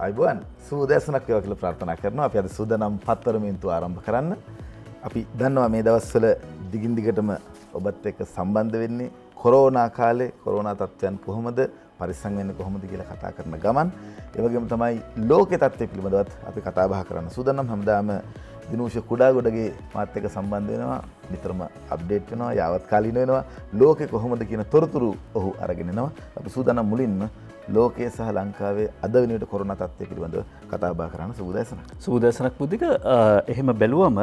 අයිබෝන් සූදෑසනක් වේවා කියලා ප්‍රාර්ථනා කරනවා. අපි අද සූදානම් පත්තර මිනිත්තු ආරම්භ කරන්න. අපි දන්නවා මේ දවස්වල දිගින් දිගටම ඔබත් එක්ක සම්බන්ධ වෙන්නේ කොරෝනා කාලේ කොරෝනා තත්ත්වයන් කොහොමද පරිස්සම් වෙන්නේ කොහොමද කියලා කතා කරන ගමන් ඒ වගේම තමයි ලෝකේ තත්ත්වය පිළිබඳවත් අපි කතා බහ කරන්න සූදානම්. හැමදාම දිනූෂ කුඩාගොඩගේ මාත් එක්ක සම්බන්ධ වෙනවා. නිතරම අප්ඩේට් වෙනවා, යාවත් කාලීන වෙනවා. ලෝකේ කොහොමද කියන තොරතුරු ඔහු අරගෙන එනවා. අපි සූදානම් මුලින්ම ලෝකයේ සහ ලංකාවේ අද වෙනකොට කොරෝනා තත්ත්වය පිළිබඳව කතා බහ කරන්න සූදාසනක් බුද්ධික එහෙම බැලුවම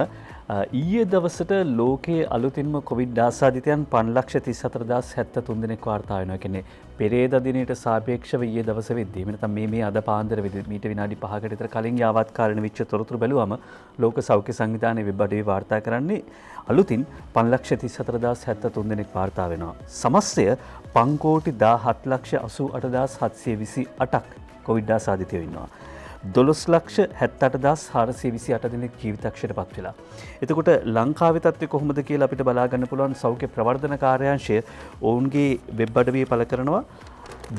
ඊයේ දවසට ලෝකයේ අලුතින්ම කොවිඩ් ආසාදිතයන් 5,34,073 දෙනෙක් වාර්තා වෙනවා. කියන්නේ පෙරේද දිනයට සාපේක්ෂව ඊයේ දවසේ වෙද්දී මෙතන මේ අද පාන්දර වෙද්දී මීට විනාඩි 5කට විතර කලින් යාවත් කාලෙන විච්ච තොරතුරු බැලුවම ලෝක සෞඛ්‍ය සංවිධානයේ වෙබ් අඩවිය වාර්තා කරන්නේ අලුතින් 5,34,073 දෙනෙක් වාර්තා වෙනවා. සමස්තය 5,17,88,728ක් කොවිඩ් ආසාදිතයෝ ඉන්නවා. 12,78,428 දෙනෙක් ජීවිතක්ෂයට පත් වෙලා. එතකොට ලංකාවේ තත්ත්වය කොහොමද කියලා අපිට බලා ගන්න පුළුවන් සෞඛ්‍ය ප්‍රවර්ධන කාර්යාංශය ඔවුන්ගේ වෙබ් අඩවියේ පළ කරනවා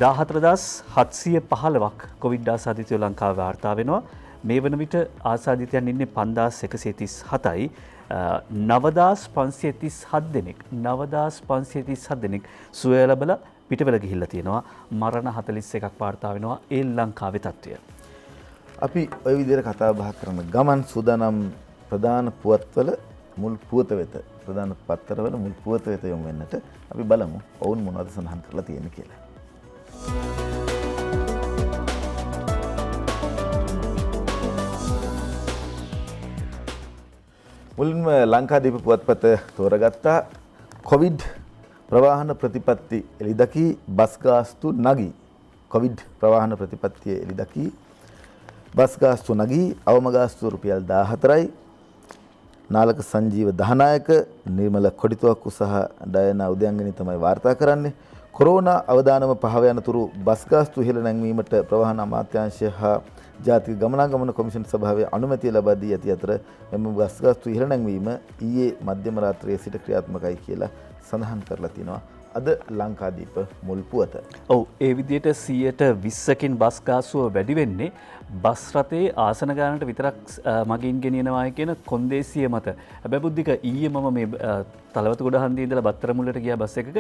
14,715ක් කොවිඩ් ආසාදිතයෝ ලංකාවේ වාර්තා වෙනවා. මේ වන විට ආසාදිතයන් ඉන්නේ 5,137යි. 9,537 දෙනෙක් සුවය ලැබලා පිටවෙල ගිහිල්ලා තියෙනවා. මරණ 41ක් වාර්තා වෙනවා ඒ ලංකාවේ තත්ත්වය. අපි ওই විදිහට කතා බහ කරන ගමන් සූදානම් ප්‍රධාන පුවත්වල මුල් පුවත වෙත ප්‍රධාන පත්තරවල මුල් පුවත වෙත යොමු වෙන්නට අපි බලමු ඔවුන් මොනවද සඳහන් කරලා තියෙන්නේ කියලා. මුලින්ම ලංකාදීප පුවත්පත තෝරගත්තා කොවිඩ් ප්‍රවාහන ප්‍රතිපත්ති එළිදකි බස් ගාස්තු නගී. කොවිඩ් ප්‍රවාහන ප්‍රතිපත්තිය එළිදකි බස් ගාස්තු නගී අවම ගාස්තුව රුපියල් 14යි. නාලක සංජීව දහනායක නිර්මල කොඩිතුවක්කු සහ ඩයනා උදයන්ගනි තමයි වාර්තා කරන්නේ. කොරෝනා අවදානම පහව යනතුරු බස් ගාස්තු ඉහළ නැංවීමට ප්‍රවාහන අමාත්‍යාංශය හා ජාතික ගමනාගමන කොමිෂන් සභාවේ අනුමැතිය ලබා දී ඇති අතර මෙම බස් ගාස්තු ඉහළ නැංවීම ඊයේ මධ්‍යම රාත්‍රියේ සිට ක්‍රියාත්මකයි කියලා සඳහන් කරලා තිනවා. අද ලංකාදීප මුල් පුවත. ඔව් ඒ විදිහට 120කින් බස් ගාස්තුව වැඩි වෙන්නේ බස් රථයේ ආසන ගානට විතරක් මගින් ගෙනියනවා කියන කොන්දේසිය මත. හැබැයි බුද්ධික ඊයේ මම මේ තලවතුගොඩ හන්දියේ ඉඳලා බත්තර මුල්ලට ගියා බස් එකක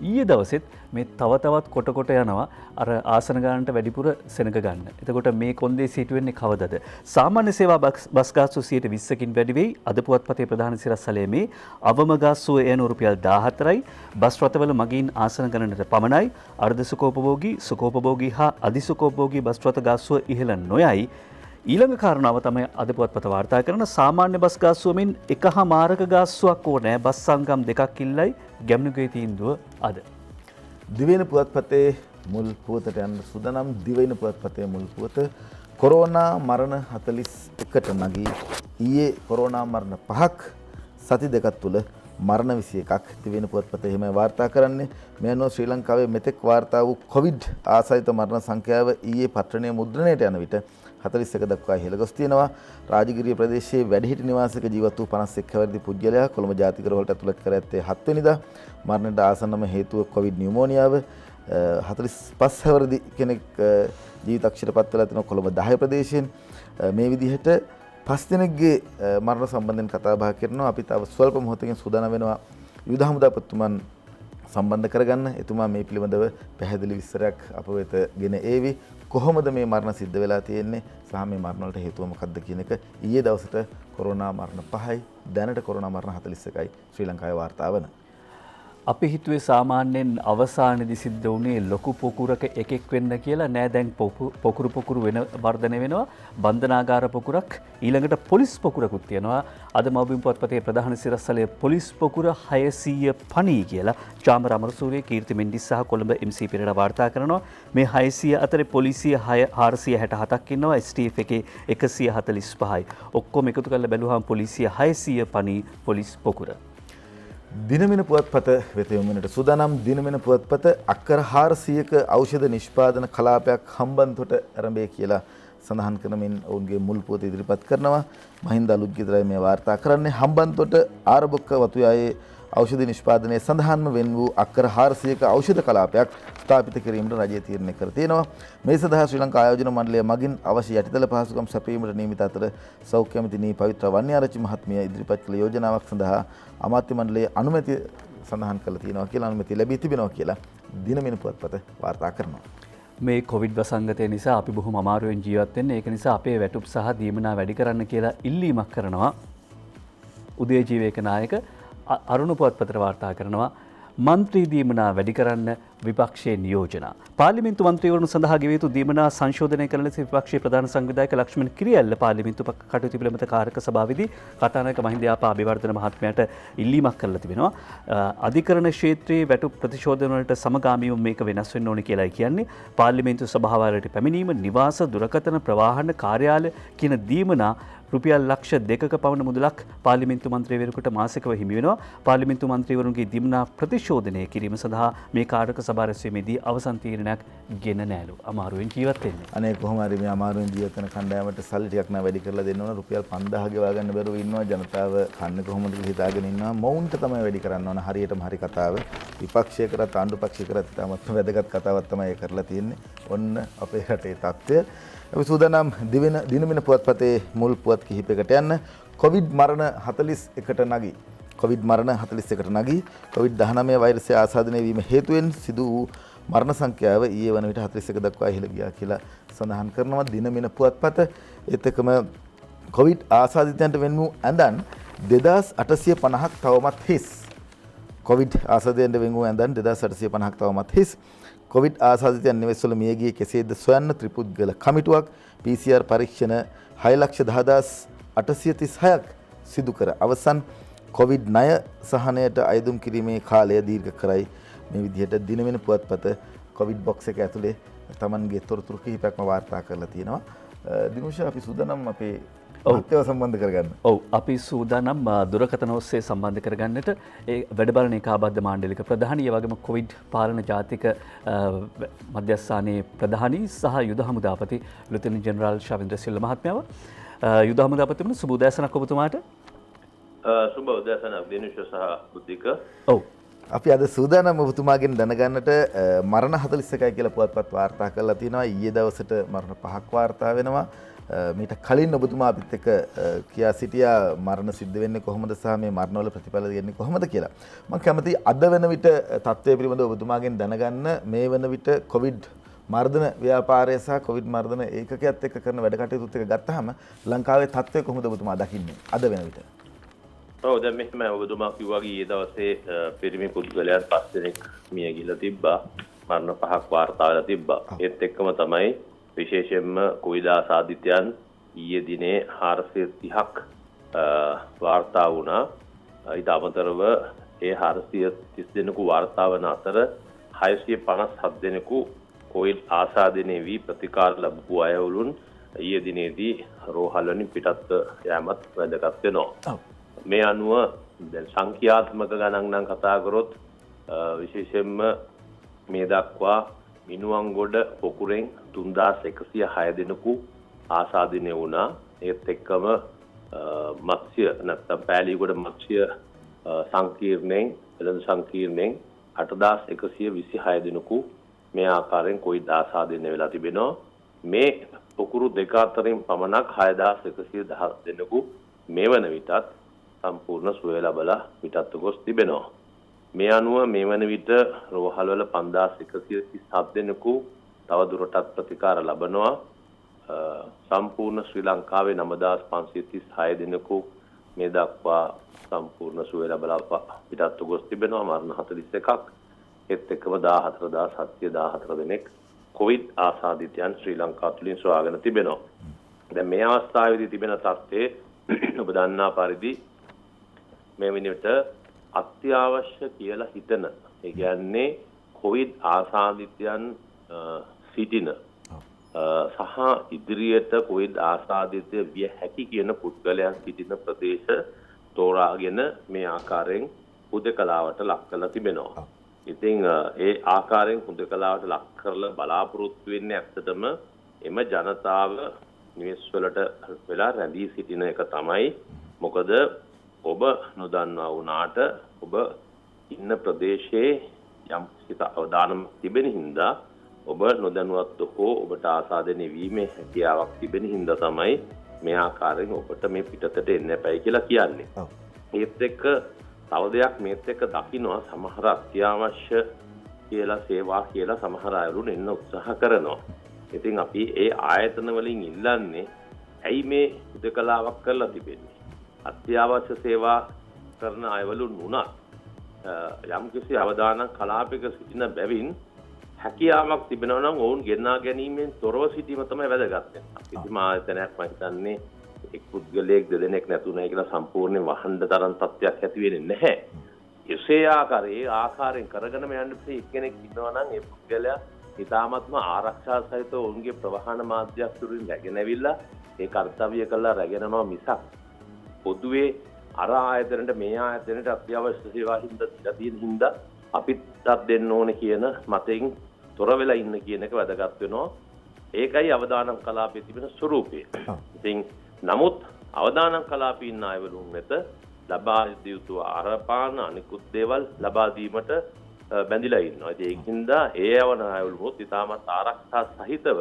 ඊයේ දවසෙත් මේ තවත් කොට යනවා අර ආසන ගානට වැඩිපුර සෙනග ගන්න. එතකොට මේ කොන්දේසිය හිට වෙන්නේ කවදද? සාමාන්‍ය සේවා බස් ගාස්තුව 120කින් වැඩි වෙයි. අද පුවත්පතේ ප්‍රධාන සිරස්තලයේ මේ අවම ගාස්තුව එන රුපියල් 14යි. බස් රථවල මගින් ආසන ගණනට පමණයි. අර්ධ සුඛෝපභෝගී හා අධිසුඛෝපභෝගී බස් රථ ගාස්තුව ඉහළ නොයයි. ඊළඟ කාරණාව තමයි අද පුවත්පත වාර්තා කරන සාමාන්‍ය බස් ගාස්තුවමින් එකහමාරක ගාස්තුවක් ඕනෑ බස් සංගම් 2ක් ඉල්ලයි ගැමුණුගේ තීන්දුව අද. දිවයින පුවත්පතේ මුල් පුවතට යන සූදානම්. දිවයින පුවත්පතේ මුල් පුවත කොරෝනා මරණ 41ට නගී ඊයේ කොරෝනා මරණ 5ක් සති දෙකක් තුල මරණ 21ක් දිවයින පුවත්පතේ එහෙම වාර්තා කරන්නේ. මේ අනුව ශ්‍රී ලංකාවේ මෙතෙක් වාර්තා වූ කොවිඩ් ආසාදිත මරණ සංඛ්‍යාව ඊයේ පත්‍රණයේ මුද්‍රණයට යන විට 41 දක්වා ඉහළ ගොස් තියෙනවා. රාජගිරිය ප්‍රදේශයේ වැඩිහිටි නිවාසයක ජීවත් වූ 51 හැවිරිදි පුද්ගලයා කොළඹ ජාතික රෝහලට ඇතුළත් කර ඇත්තේ 7 වෙනිදා. මරණයට ආසන්නම හේතුව කොවිඩ් නියුමෝනියාව. 45 හැවිරිදි කෙනෙක් ජීවිතක්ෂයට පත් වෙලා තිනවා කොළඹ 10 ප්‍රදේශයෙන්. මේ විදිහට 5 දෙනෙක්ගේ මරණ සම්බන්ධයෙන් කතා බහ කරනවා. අපි තව ස්වල්ප මොහොතකින් සූදානම් වෙනවා යුද හමුදාපතිතුමන් සම්බන්ධ කරගන්න. එතුමා මේ පිළිබඳව පැහැදිලි විස්තරයක් අප වෙත ගෙන ඒවි. කොහොමද මේ මරණ සිද්ධ වෙලා තියෙන්නේ සහ මේ මරණ වලට හේතුව මොකක්ද කියන එක ඊයේ දවසට කොරෝනා මරණ 5යි දැනට කොරෝනා මරණ 41යි ශ්‍රී ලංකාවේ වාර්තා වන. අපි හිතුවේ සාමාන්‍යයෙන් අවසානයේදී සිද්ධ වුණේ ලොකු පොකුරක එකෙක් වෙන්න කියලා. නෑ දැන් පොකුරු වෙන වර්ධනය වෙනවා. බන්ධනාගාර පොකුරක් ඊළඟට පොලිස් පොකුරකුත් තියෙනවා. අද මව්බිම් පුවත්පතේ ප්‍රධාන සිරස්තලයේ පොලිස් පොකුර 650 කියලා චාමර අමරසූරිය, කීර්ති මෙන්ඩිස් සහ කොළඹ MC පෙරේරා වාර්තා කරනවා. මේ 600 අතරේ පොලිසිය 467ක් ඉන්නවා. STF එකේ 145යි. ඔක්කොම එකතු කරලා බැලුවාම පොලිසිය 650 පොලිස් පොකුර. දිනමින පුවත්පත වෙත යොමු වෙනට සූදානම්. දිනමින පුවත්පත අක්කර 400ක ඖෂධ නිෂ්පාදන කලාපයක් හම්බන්තොට ආරම්භය කියලා සඳහන් කරමින් ඔවුන්ගේ මුල් පුවත ඉදිරිපත් කරනවා. මහින්ද අලුත්ගෙදරයි මේ වාර්තා කරන්නේ. හම්බන්තොට ආරබොක්ක වතුයායේ ඖෂධ නිෂ්පාදනයේ සඳහන්ම වෙන් වූ අක්කර 400ක ඖෂධ කලාපයක් ස්ථාපිත කිරීමට රජය තීරණය කර තියෙනවා. මේ සඳහා ශ්‍රී ලංකා ආයෝජන මණ්ඩලය මගින් අවශ්‍ය යටිතල පහසුකම් සැපයීමට නියමිත අතර සෞඛ්‍ය ඇමතිනී පවිත්‍ර වන්‍යාරච්චි මහත්මිය ඉදිරිපත් කළ යෝජනාවක් සඳහා අමාත්‍ය මණ්ඩලයේ අනුමැතිය සඳහන් කළ තියෙනවා කියලා අනුමැතිය ලැබී තිබෙනවා කියලා දිනමින පුවත්පත වාර්තා කරනවා. මේ කොවිඩ් වසංගතය නිසා අපි බොහොම අමාරුවෙන් ජීවත් වෙන්නේ. ඒක නිසා අපේ වැටුප් සහ දීමනා වැඩි කරන්න කියලා ඉල්ලීමක් කරනවා. උදේ ජීවේක නායක අරුණ පුවත්පතට වාර්තා කරනවා. මන්ත්‍රී දීමනා වැඩි කරන්න විපක්ෂයේ නියෝජනා. පාර්ලිමේන්තු මන්ත්‍රීවරුන් සඳහා ගෙවිය යුතු දීමනා සංශෝධනය කරන ලෙස විපක්ෂයේ ප්‍රධාන සංවිධායක ලක්ෂ්මන් කිරියල්ල පාර්ලිමේන්තු කටයුතු පිළිබඳ කාරක සභාවේදී කතානායක මහින්ද යාපා අබේවර්ධන මහත්මයාට ඉල්ලීමක් කරලා තිබෙනවා. අධිකරණ ක්ෂේත්‍රයේ වැටුප් ප්‍රතිශෝධන වලට සමගාමීව මේක වෙනස් වෙන්න ඕනේ කියලායි කියන්නේ. පාර්ලිමේන්තු සභාවලට පැමිණීම, නිවාස, දුරකථන, ප්‍රවාහන, කාර්යාලය කියන දීමනා රුපියල් ලක්ෂ 2ක පමණ මුදලක් පාර්ලිමේන්තු මන්ත්‍රීවරයෙකුට මාසිකව හිමි වෙනවා. පාර්ලිමේන්තු මන්ත්‍රීවරුන්ගේ දීමනා ප්‍රතිශෝධනය කිරීම සඳහා මේ කාරක සභා රැස්වීමේදී අවසන් තීරණයක් ගෙන නෑලු. අමාරුවෙන් ජීවත් වෙන්නේ. අනේ කොහොම හරි මේ අමාරුවෙන් ජීවත් වෙන කණ්ඩායමට සල්ලි ටිකක් නා වැඩි කරලා දෙන්න ඕන. රුපියල් 5000 ගෙවා ගන්න බැරුව ඉන්නවා. ජනතාව කන්නේ කොහොමද කියලා හිතාගෙන ඉන්නවා. මොවුන්ට තමයි වැඩි කරන්න ඕන. හරියටම හරි කතාව. විපක්ෂය කරත් ආණ්ඩු පක්ෂය කරත් තාමත් වැදගත් කතාවක් තමයි කරලා තියෙන්නේ. ඔන්න අපේ රටේ තත්ත්වය. අපි සූදානම් දිනමින පුවත්පතේ මුල් පුවත් කිහිපයකට යන්න. කොවිඩ් මරණ 41ට නගී. කොවිඩ් මරණ 41ට නගී. කොවිඩ්-19 වෛරසය ආසාදනය වීම හේතුවෙන් සිදු වූ මරණ සංඛ්‍යාව ඊයේ වන විට 41 දක්වා ඉහළ ගියා කියලා සඳහන් කරනවා දිනමින පුවත්පත. ඒත් එක්කම කොවිඩ් ආසාදිතයන්ට වෙන් වූ ඇඳන් 2850ක් තවමත් හිස්. කොවිඩ් ආසාදිතයන්ට වෙන් වූ ඇඳන් 2850ක් තවමත් හිස්. කොවිඩ් ආසාදිතයන් නිවෙස්වල මියගියේ කෙසේද සොයන්න ත්‍රිපුද්ගල කමිටුවක් PCR පරීක්ෂණ 6,10,836ක් සිදු කර අවසන්. කොවිඩ් ණය සහනයට අයදුම් කිරීමේ කාලය දීර්ඝ කරයි. මේ විදිහට දිනවෙන පුවත්පත කොවිඩ් බොක්ස් එක ඇතුලේ Tamanගේ තොරතුරු කිහිපයක්ම වාර්තා කරලා තියෙනවා. දිනුෂා අපි සූදානම් අපේ මහත්යව සම්බන්ධ කරගන්න. ඔව් අපි සූදානම් දුරකථන ඔස්සේ සම්බන්ධ කරගන්නට ඒ වැඩබලන ඒකාබද්ධ මාණ්ඩලික ප්‍රධානී ඒ වගේම කොවිඩ් පාලන ජාතික මධ්‍යස්ථානයේ ප්‍රධානී සහ යුද හමුදාපති ලුතෙනන්ට් ජෙනරාල් ශවින්ද්‍ර සිල්ව මහත්මයාව. යුද හමුදාපතිතුමනි සුබ උදෑසනක් ඔබතුමාට. සුබ උදෑසනක් දිනුෂා සහ බුද්ධික. ඔව් අපි අද සූදානම් ඔබතුමාගෙන් දැනගන්නට මරණ 41යි කියලා පුවත්පත් වාර්තා කරලා තියෙනවා. ඊයේ දවසට මරණ 5ක් වාර්තා වෙනවා. මීට කලින් ඔබතුමා අපිත් එක්ක කියා සිටියා මරණ සිද්ධ වෙන්නේ කොහොමද සහ මේ මරණවල ප්‍රතිඵල දෙන්නේ කොහොමද කියලා. මම කැමතියි අද වෙන විට තත්ත්වය පිළිබඳව ඔබතුමාගෙන් දැනගන්න. මේ වෙන විට කොවිඩ් මර්ධන ව්‍යාපාරය සහ කොවිඩ් මර්ධන ඒකකයත් එක්ක කරන වැඩ කටයුතුත් එක්ක ගත්තාම ලංකාවේ තත්ත්වය කොහොමද ඔබතුමා දකින්නේ අද වෙන විට? ඔව් දැන් මෙහෙම ඔබතුමා කිව්වා ඊයේ දවසේ පිරිමි පුද්ගලයන් 5 දෙනෙක් මිය ගිහලා තිබ්බා. මරණ 5ක් වාර්තා වෙලා තිබ්බා. ඒත් එක්කම තමයි විශේෂයෙන්ම කොවිඩ් ආසාදිතයන් ඊයේ දිනේ 430ක් වාර්තා වුණා. ඊට අමතරව ඒ 430 දෙනෙකු වාර්තා වන අතර 657 දෙනෙකු කොවිඩ් ආසාදනය වී ප්‍රතිකාර ලැබපු අයවලුන් ඊයේ දිනේදී රෝහල් වලින් පිටත් යෑමත් වැදගත් වෙනවා. මේ අනුව දැන් සංඛ්‍යාත්මක ගණන් නම් කතා කරොත් විශේෂයෙන්ම මේ දක්වා මිනුවන්ගොඩ පොකුරෙන් 3106 දෙනෙකු ආසාදනය වුණා. ඒත් එක්කම මත්ස්‍ය නැත්නම් පෑලීගොඩ මත්ස්‍ය සංකීර්ණයෙන් වෙළඳ සංකීර්ණයෙන් 8126 දෙනෙකු මේ ආකාරයෙන් කොවිඩ් ආසාදනය වෙලා තිබෙනවා. මේ පොකුරු දෙක අතරින් පමණක් 6110 දෙනෙකු මේ වන විටත් සම්පූර්ණ සුවය ලබලා පිටත්ව ගොස් තිබෙනවා. මේ අනුව මේ වන විට රෝහල්වල 5137 දෙනෙකු තව දුරටත් ප්‍රතිකාර ලබනවා. සම්පූර්ණ ශ්‍රී ලංකාවේ 9536 දෙනෙකු මේ දක්වා සම්පූර්ණ සුවය ලබලා පිටත්ව ගොස් තිබෙනවා. මරණ 41ක්. ඒත් එක්කම 14714 දෙනෙක් කොවිඩ් ආසාදිතයන් ශ්‍රී ලංකාව තුළින් සොයාගෙන තිබෙනවා. දැන් මේ අවස්ථාවේදී තිබෙන තත්ත්වයේ ඔබ දන්නා පරිදි මේ විදිහට අත්‍යවශ්‍ය කියලා හිතන ඒ කියන්නේ කොවිඩ් ආසාදිතයන් සිටින සහ ඉදිරියට කොවිඩ් ආසාදිතය විය හැකි කියන පුද්ගලයන් සිටින ප්‍රදේශ තෝරාගෙන මේ ආකාරයෙන් හුදකලාවට ලක් කරලා තිබෙනවා. ඉතින් ඒ ආකාරයෙන් හුදකලාවට ලක් කරලා බලාපොරොත්තු වෙන්නේ ඇත්තටම එම ජනතාව නිවෙස් වලට වෙලා රැඳී සිටින එක තමයි. මොකද ඔබ නොදන්නා වුණාට ඔබ ඉන්න ප්‍රදේශයේ යම් කිසි අවදානමක් තිබෙන හින්දා ඔබ නොදැනුවත්ව හෝ ඔබට ආසාදනය වීමේ හැකියාවක් තිබෙන හින්දා තමයි මේ ආකාරයෙන් ඔබට මේ පිටතට එන්න එපයි කියලා කියන්නේ. ඒත් එක්ක තව දෙයක් මේත් එක්ක දකින්නවා සමහර අත්‍යවශ්‍ය කියලා සේවා කියලා සමහර අයරුන් එන්න උත්සාහ කරනවා. ඉතින් අපි ඒ ආයතන වලින් ඉල්ලන්නේ ඇයි මේ උදකලාවක් කරලා තිබෙන්නේ? අත්‍යවශ්‍ය සේවා කරන අයවලුන් වුණත් යම් කිසි අවදානක් කලාපයක සිටින බැවින් හැකියාවක් තිබෙනවා නම් ඔවුන් ගෙනා ගැනීමෙන් තොරව සිටීම තමයි වැදගත් වෙන්නේ. කිසිම ආයතනයක් මම හිතන්නේ එක් පුද්ගලයෙක් දෙදෙනෙක් නැතුණයි කියලා සම්පූර්ණයෙන් වහන්න තරම් තත්ත්වයක් ඇති වෙන්නේ නැහැ. එසේ ආකාරයෙන් කරගෙන යන්න එක්කෙනෙක් ඉන්නවා නම් ඒ පුද්ගලයා ඉතාමත්ම ආරක්ෂා සහිත ඔවුන්ගේ ප්‍රවාහන මාධ්‍යයක් තුරින් රැගෙන ඇවිල්ලා ඒ කාර්යය කළා රැගෙනවා මිසක් පොදුවේ අර ආයතනට මේ ආයතනට අත්‍යවශ්‍ය සේවා හින්දා තියෙන හින්දා අපිත් දෙන්න ඕනේ කියන මතයෙන් තොර වෙලා ඉන්න කියන එක වැදගත් වෙනවා. ඒකයි අවදානම් කලාපයේ තිබෙන ස්වરૂපය. ඉතින් නමුත් අවදානම් කලාපයේ ඉන්න අයවලුන් වෙත ලබා යුතු ආරපාන අනිකුත් දේවල් ලබා දීමට බැඳිලා ඉන්නවා. ඒකින්ද ඒ යවන අයවලුත් ඉතාමත් ආරක්ෂා සහිතව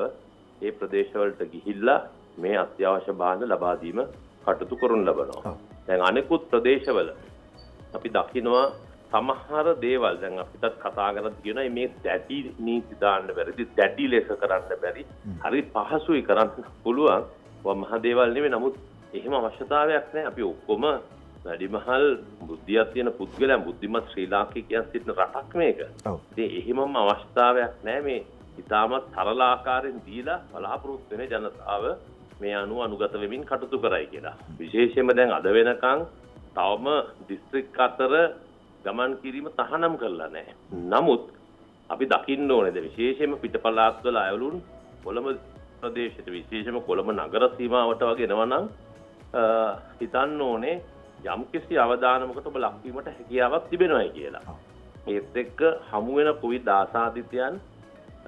ඒ ප්‍රදේශවලට ගිහිල්ලා මේ අත්‍යවශ්‍ය භාණ්ඩ ලබා දීම කටයුතු කරන ලබනවා. දැන් අනිකුත් ප්‍රදේශවල අපි දකිනවා සමහර දේවල් දැන් අපිටත් කතා කරලා කියනවා මේ දැටි නීති දාන්න බැරි, දැටි ලෙස කරන්න බැරි. හරි පහසුයි කරන්න පුළුවන්. මහ දේවල් නෙවෙයි. නමුත් එහෙම අවශ්‍යතාවයක් නැහැ. අපි ඔක්කොම වැඩිමහල් බුද්ධියක් තියෙන පුද්ගලයන් බුද්ධිමත් ශ්‍රී ලාංකිකයන් සිටින රටක් මේක. ඉතින් එහෙමම අවශ්‍යතාවයක් නැහැ මේ ඉතාමත් සරල ආකාරයෙන් දීලා බලාපොරොත්තු වෙන ජනතාව මේ අනුගත වෙමින් කටයුතු කරයි කියලා. විශේෂයෙන්ම දැන් අද වෙනකන් තවම දිස්ත්‍රික් අතර ගමන් කිරීම තහනම් කරලා නැහැ. නමුත් අපි දකින්න ඕනේද විශේෂයෙන්ම පිටපළාත්වල අයවලුන් කොළඹ ප්‍රදේශයට විශේෂයෙන්ම කොළඹ නගර සීමාවට වගේ එනවා නම් හිතන්න ඕනේ යම්කිසි අවදානමකට ඔබ ලක්වීමට හැකියාවක් තිබෙනවායි කියලා. ඒත් එක්ක හමු වෙන කොවිඩ් ආසාදිතයන්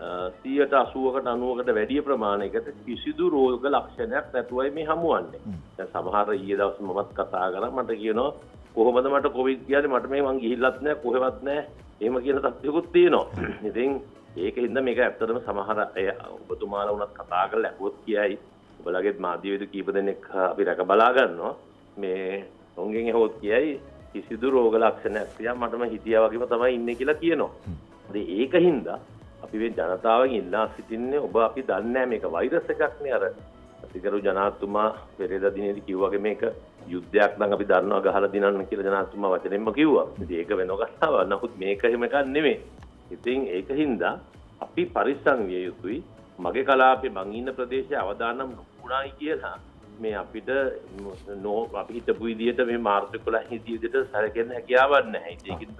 80%කට 90%කට වැඩි ප්‍රමාණයකට කිසිදු රෝග ලක්ෂණයක් නැතුවයි මේ හමුවන්නේ. දැන් සමහර ඊයේ දවස් මමත් කතා කරා මට කියනවා කොහොමද මට කොවිඩ් කියන්නේ මට මේ මං ගිහිල්ලත් නැහැ කොහෙවත් නැහැ. එහෙම කියන තත්ත්වයකුත් තියෙනවා. ඉතින් ඒකින්ද මේක ඇත්තටම සමහර අය ඔබතුමාලා වුණත් කතා කරලා අහුවොත් කියයි. ඔබලගේ මාධ්‍යවේද කීප දෙනෙක් අපි රැක බලා ගන්නවා. මේ ඔවුන්ගෙන් අහුවොත් කියයි කිසිදු රෝග ලක්ෂණයක් තියා මටම හිතියා වගේම තමයි ඉන්නේ කියලා කියනවා. ඉතින් ඒකින්ද අපි මේ ජනතාවගෙන් ඉල්ලා සිටින්නේ ඔබ අපි දන්නේ නැහැ මේක වෛරස් එකක් නේ අර අතිගරු ජනාධිපතිතුමා පෙරේදා දිනේදී කිව්වාගේ මේක යුද්ධයක් නම් අපි දන්නවා ගහලා දිනන්න කියලා ජනාධිපතිතුමා වචනෙන්ම කිව්වා. ඉතින් ඒක වෙනව කතාවක්. නමුත් මේක එහෙම එකක් නෙමෙයි. ඉතින් ඒකින්ද අපි පරිස්සම් විය යුතුයි. මගේ කලාපේ මං ඉන්න ප්‍රදේශයේ අවදානම් වුණායි කියලා මේ අපිට අපි හිතපු විදිහට මේ මාර්තු 11 විදිහට සැලකෙන්න හැකියාවක් නැහැ. ඒකින්ද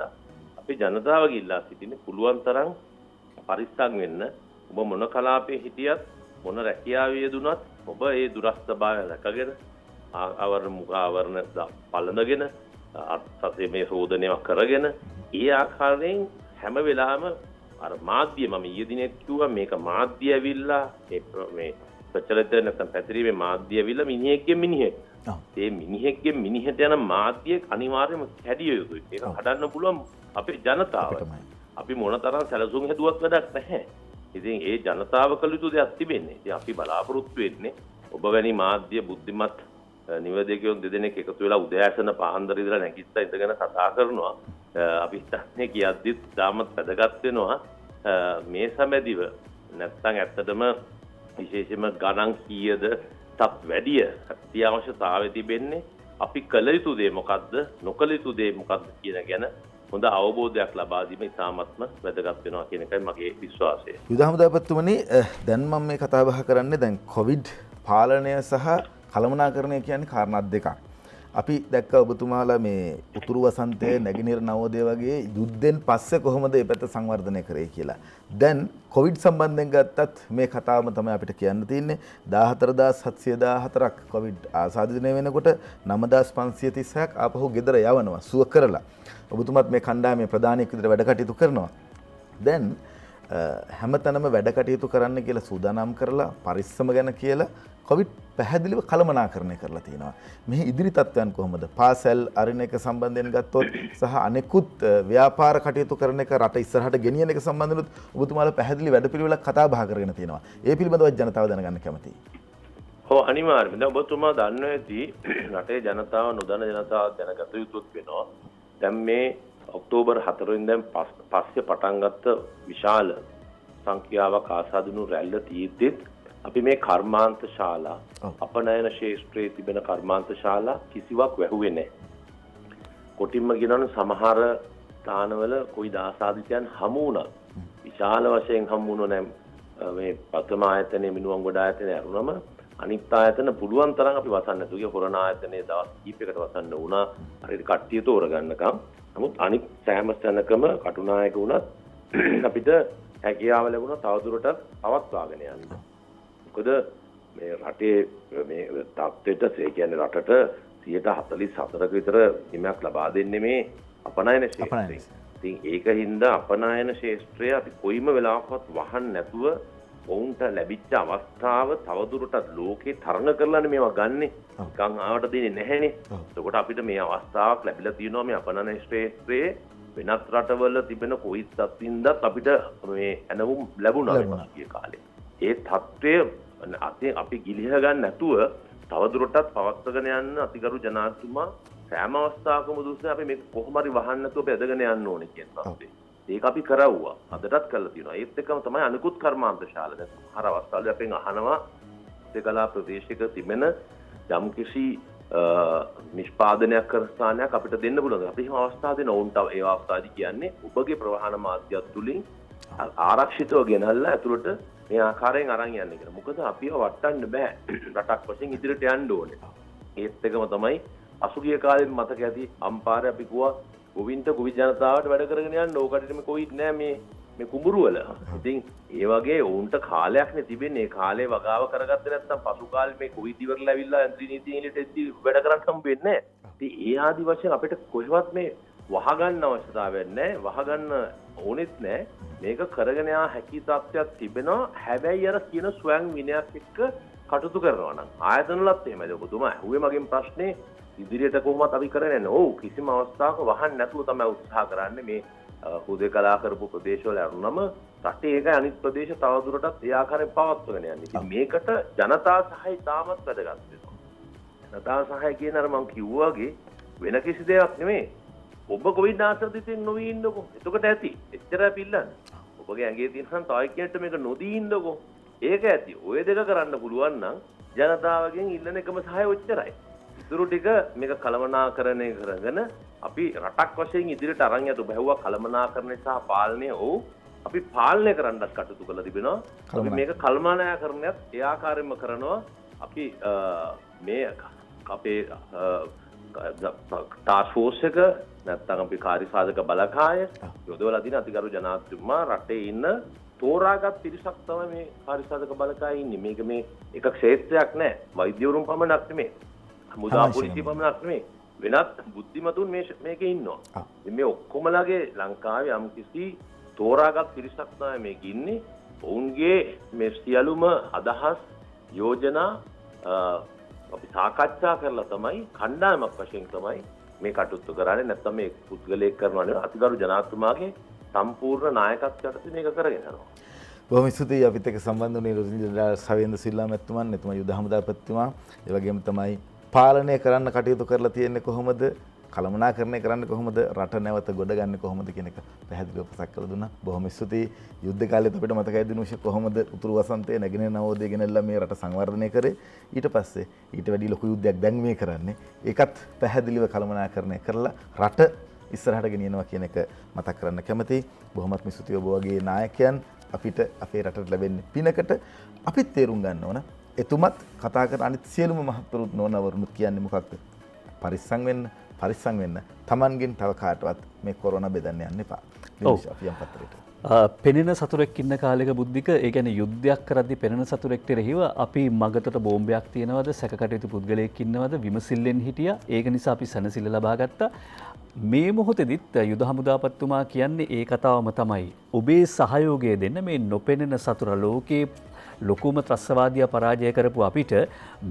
අපි ජනතාවගේ ඉල්ලා සිටින්නේ පුළුවන් තරම් පරිස්සම් වෙන්න. ඔබ මොන කලාපේ හිටියත් මොන රැකියාවේ යෙදුනත් ඔබ ඒ දුරස්ථභාවය රැකගෙන ආවරණ පළඳගෙන අත්සතේ මේ සෝදනයක් කරගෙන ඒ ආකාරයෙන් හැම වෙලාවෙම අර මාධ්‍ය මම ඊයේ දිනේ කිව්වා මේක මාධ්‍ය ඇවිල්ලා මේ ප්‍රචලිත නැත්නම් පැතිරීමේ මාධ්‍ය ඇවිල්ලා මිනිහෙක්ගෙන් මිනිහෙක්. ඒ මිනිහෙක්ගෙන් මිනිහට යන මාධ්‍ය අනිවාර්යයෙන්ම කැඩිය යුතුයි. ඒක හදන්න පුළුවන් අපේ ජනතාව. අපි මොනතරම් සැලසුම් හදුවත් වැඩක් නැහැ. ඉතින් ඒ ජනතාව කළ යුතු දෙයක් තිබෙන්නේ. ඉතින් අපි බලාපොරොත්තු වෙන්නේ ඔබ වැනි මාධ්‍ය බුද්ධිමත් නිවැරදිකයන් දෙදෙනෙක් එකතු වෙලා උදෑසන පාන්දර ඉඳලා නැගිටලා ඉඳගෙන කතා කරනවා. අපි හිතන්නේ කියද්දිත් තාමත් වැදගත් වෙනවා. මේ සමැදිව නැත්තම් ඇත්තටම විශේෂයෙන්ම ගණන් කීයද තත් වැඩිය අත්‍යවශ්‍යතාවය තිබෙන්නේ අපි කළ යුතු දේ මොකද්ද නොකළ යුතු දේ මොකද්ද කියන ගැන හොඳ අවබෝධයක් ලබා දීම ඉතාමත්ම වැදගත් වෙනවා කියන එකයි මගේ විශ්වාසය. යුද හමුදාපතිතුමනි දැන් මම මේ කතා බහ කරන්නේ දැන් කොවිඩ් පාලනය සහ කළමනාකරණය කියන්නේ කාරණා දෙකක්. අපි දැක්ක ඔබතුමාලා මේ උතුරු වසන්තයේ නැගෙනහිර නවෝදය වගේ යුද්ධෙන් පස්සේ කොහොමද මේ පැත්ත සංවර්ධනය කරේ කියලා. දැන් කොවිඩ් සම්බන්ධයෙන් ගත්තත් මේ කතාවම තමයි අපිට කියන්න තියෙන්නේ. 14714ක් කොවිඩ් ආසාදිතය වෙනකොට 9536ක් ආපහු ගෙදර යවනවා සුව කරලා. ඔබතුමත් මේ කණ්ඩායමේ ප්‍රධානියෙක් විදිහට වැඩ කටයුතු කරනවා. දැන් හැමතැනම වැඩ කටයුතු කරන්න කියලා සූදානම් කරලා පරිස්සම ගැන කියලා කොවිඩ් පැහැදිලිව කළමනාකරණය කරලා තියෙනවා. මෙහි ඉදිරි තත්ත්වයන් කොහොමද? පාසල් අරින එක සම්බන්ධයෙන් ගත්තොත් සහ අනෙකුත් ව්‍යාපාර කටයුතු කරන එක රට ඉස්සරහට ගෙනියන එක සම්බන්ධනොත් ඔබතුමාලා පැහැදිලි වැඩපිළිවෙලක් කතා බහ කරගෙන තියෙනවා. ඒ පිළිබඳව ජනතාව දැනගන්න කැමතියි. ඔව් අනිවාර්යයෙන්ම. දැන් ඔබතුමා දන්නවා ඇති රටේ ජනතාව නොදන්න ජනතාව දැනගත යුතුත් වෙනවා. දැන් මේ ඔක්තෝබර් 4 වෙනිදාන් පස්සේ පටන් ගත්ත විශාල සංඛ්‍යාවක් ආසාදනු රැල්ල තියෙද්දිත් අපි මේ කර්මාන්ත ශාලා අපනයන ශේෂ්ත්‍රයේ තිබෙන කර්මාන්ත ශාලා කිසිවක් වැහුවේ නැහැ. කොටින්ම කියනවනම් සමහර ස්ථානවල කොයි දාසාදිතයන් හමු වුණා. විශාල වශයෙන් හමු වුණා නැහැ. මේ ප්‍රථම ආයතනයේ මිනුවම් ගොඩ ආයතනයේ අරුණම අනිත් ආයතන පුළුවන් තරම් අපි වසන්න නැතුව ගිය හොරණ ආයතනයේ දවස් කීපයකට වසන්න වුණා. හරියට කට්ටිය තෝරගන්නකම්. නමුත් අනිත් සෑම තැනකම කටුනායක වුණත් අපිට හැකියාව ලැබුණා තවදුරටත් පවත්වාගෙන යන්න. මොකද මේ රටේ මේ තත්ත්වයට ඒ කියන්නේ රටට 44%ක විතර හිමයක් ලබා දෙන්නේ මේ අපනයන ශේෂ්ත්‍රය. ඉතින් ඒකින්ද අපනයන ශේෂ්ත්‍රය අපි කොයිම වෙලාවකවත් වහන්න නැතුව ඔවුන්ට ලැබිච්ච අවස්ථාව තවදුරටත් ලෝකේ තරණ කරලානේ මේවා ගන්නෙ. නිකන් ආවට දෙන්නේ නැහැනේ. එතකොට අපිට මේ අවස්ථාවක් ලැබිලා තියෙනවා මේ අපනයන ශේෂ්ත්‍රයේ වෙනත් රටවල තිබෙන කොයි තත්ත්වින්දත් අපිට මේ ඇනවුම් ලැබුණා මේ කාලේ. ඒ තත්ත්වය අපි ගිලිහ ගන්න නැතුව තවදුරටත් පවත්වාගෙන යන්න අතිගරු ජනාධිපතිතුමා සෑම අවස්ථාවකම දුස්සේ අපි මේක කොහොම හරි වහන්න නැතුව අපි ඇදගෙන යන්න ඕනේ කියන තත්ත්වය. ඒක අපි කරවුවා. අදටත් කරලා තියෙනවා. ඒත් එක්කම තමයි අනිකුත් කර්මාන්ත ශාලා දැන් සමහර අවස්ථාවල අපෙන් අහනවා දෙකලා ප්‍රදේශයක තිබෙන යම්කිසි නිෂ්පාදනයක් කර ස්ථානයක් අපිට දෙන්න පුළුවන්. අපි එහෙම අවස්ථා දෙන උන්ට ඒ අවස්ථාවේදී කියන්නේ ඔබගේ ප්‍රවාහන මාධ්‍යත් තුලින් ආරක්ෂිතව ගෙනල්ලා ඇතුළට මේ ආකාරයෙන් අරන් යන්න කියලා. මොකද අපිව වටන්න බෑ. රටක් වශයෙන් ඉදිරියට යන්න ඕනේ. ඒත් එකම තමයි අසුගිය කාලේ මතක ඇති අම්පාරේ අපි කිව්වා ගොවින්ට ගොවි ජනතාවට වැඩ කරගෙන යන්න ඕකට මේ කොවිඩ් නෑ මේ කුඹුරු වල. ඉතින් ඒ වගේ උන්ට කාලයක් නේ තිබෙන්නේ. ඒ කාලේ වගාව කරගත්තේ නැත්නම් පසු කාලේ මේ කොවිඩ් ඉවරලා ඇවිල්ලා ත්‍රිනීති ඉලිටෙද්දි වැඩ කරන්න හම්බ වෙන්නේ නෑ. ඉතින් ඒ ආදි වශයෙන් අපිට කොහෙවත් මේ වහගන්න අවශ්‍යතාවයක් නෑ. වහගන්න ඕනෙත් නෑ. මේක කරගෙන යා හැකි තත්ත්වයක් තිබෙනවා. හැබැයි අර කියන ස්වයං විනයක් එක්ක කටයුතු කරනවා නම් ආයතනවලත් එහෙමයි. ඔබතුමා ඇහුවේ මගෙන් ප්‍රශ්නේ ඉදිරියට කොහොමද අපි කරන්නේ නැහැ. ඔව් කිසිම අවස්ථාවක වහන්න නැතුව තමයි උත්සාහ කරන්නේ මේ හුදේකලා කරපු ප්‍රදේශවල අරුණම රටේ ඒකයි අනිත් ප්‍රදේශ තවදුරටත් ඒ ආකාරයෙන් පවත්වාගෙන යන්නේ. ඉතින් මේකට ජනතා සහාය තාමත් වැදගත් වෙනවා. ජනතා සහාය කියන අර මම කිව්වා වගේ වෙන කිසි දෙයක් නෙමෙයි. ඔබ කොවිඩ් ආශ්‍රිතයෙන් නොවී ඉන්නකො. එතකොට ඇති. එච්චරයි පිල්ලන්නේ. ඔබගේ ඇඟේ තියෙන තව එක්කෙනෙක්ට මේක නොදී ඉන්නකො. ඒක ඇති. ඔය දෙක කරන්න පුළුවන් නම් ජනතාවගෙන් ඉල්ලන එකම සහාය ඔච්චරයි. ඉතුරු ටික මේක කළමනාකරණය කරගෙන අපි රටක් වශයෙන් ඉදිරියට අරන් යතු බැලුවා කළමනාකරණය සහ පාලනය ඔව් අපි පාලනය කරන්නත් කටයුතු කරලා තිබෙනවා. අපි මේක කළමනාකරණයත් ඒ ආකාරයෙන්ම කරනවා. අපි මේ අපේ ටාස්ක් ෆෝස් එක නැත්නම් අපි කාර්යසාධක බලකාය යොදවලා තියෙන අතිගරු ජනාධිපතිතුමා රටේ ඉන්න තෝරාගත් පිරිසක් තමයි මේ කාර්යසාධක බලකායේ ඉන්නේ. මේක මේ එක ක්ෂේත්‍රයක් නෑ. වෛද්‍යවරුන් පමණක් නෙමෙයි. මුදා පොලිසිය පමණක් නෙමෙයි. වෙනත් බුද්ධිමතුන් මේකේ ඉන්නවා. මේ ඔක්කොමලාගේ ලංකාවේ යම්කිසි තෝරාගත් පිරිසක් තමයි මේක ඉන්නේ. ඔවුන්ගේ මේ සියලුම අදහස් යෝජනා අපි සාකච්ඡා කරලා තමයි කණ්ඩායමක් වශයෙන් තමයි මේ කටයුතු කරන්නේ. නැත්නම් මේ පුද්ගලයෙක් කරනවා නෙවෙයි අතිගරු ජනාධිපතිතුමාගේ සම්පූර්ණ නායකත්වයට මේක කරගෙන යනවා. බොහොම ස්තුතියි අපිත් එක්ක සම්බන්ධ වුණේ ජනරාල් සවේන්ද්‍ර සිල්වා මැතිතුමන්, එතුමා යුද හමුදාපතිතුමා. ඒ වගේම තමයි පාලනය කරන්න කටයුතු කරලා තියෙන්නේ කොහොමද? කළමනාකරණය කරන්නේ කොහොමද? රට නැවත ගොඩ ගන්න කොහොමද කියන එක පැහැදිලිව ප්‍රසක් කළ දුන්නා. බොහොම ස්තුතියි. යුද්ධ කාලෙත් අපිට මතකයි දිනුෂ කොහොමද උතුරු වසන්තයේ නැගෙන නවෝදය ගෙනල්ලා මේ රට සංවර්ධනය කරේ. ඊට පස්සේ ඊට වැඩි ලොකු යුද්ධයක් දැන් මේ කරන්නේ. ඒකත් පැහැදිලිව කළමනාකරණය කරලා රට ඉස්සරහට ගෙනියනවා කියන එක මතක් කරන්න කැමතියි. බොහොමත් ස්තුතියි ඔබ වගේ නායකයන් අපිට අපේ රටට ලැබෙන්නේ පිනකට අපිත් තේරුම් ගන්න ඕන. එතුමත් කතා කර අනිත් සියලුම මහත්වරුත් නෝනවරුනුත් කියන්නේ මොකක්ද? පරිස්සම් වෙන්න, පරිස්සම් වෙන්න. Tamanගෙන් තව කාටවත් මේ කොරෝනා බෙදන්න යන්න එපා. අපි යම් පත්‍රයට. පෙනෙන සතුරෙක් ඉන්න කාලෙක බුද්ධික ඒ කියන්නේ යුද්ධයක් කරද්දී පෙනෙන සතුරෙක්ට එරෙහිව අපි මගතට බෝම්බයක් තියනවද, සැකකටයුතු පුද්ගලයෙක් ඉන්නවද, විමසිල්ලෙන් හිටියා. ඒක නිසා අපි සැනසෙල්ල ලබා ගත්තා. මේ මොහොතෙදිත් යුද හමුදාපතිතුමා කියන්නේ ඒ කතාවම තමයි. ඔබේ සහයෝගය දෙන්න මේ නොපෙනෙන සතුර ලෝකයේ ලොකුම ත්‍රස්තවාදියා පරාජය කරපු අපිට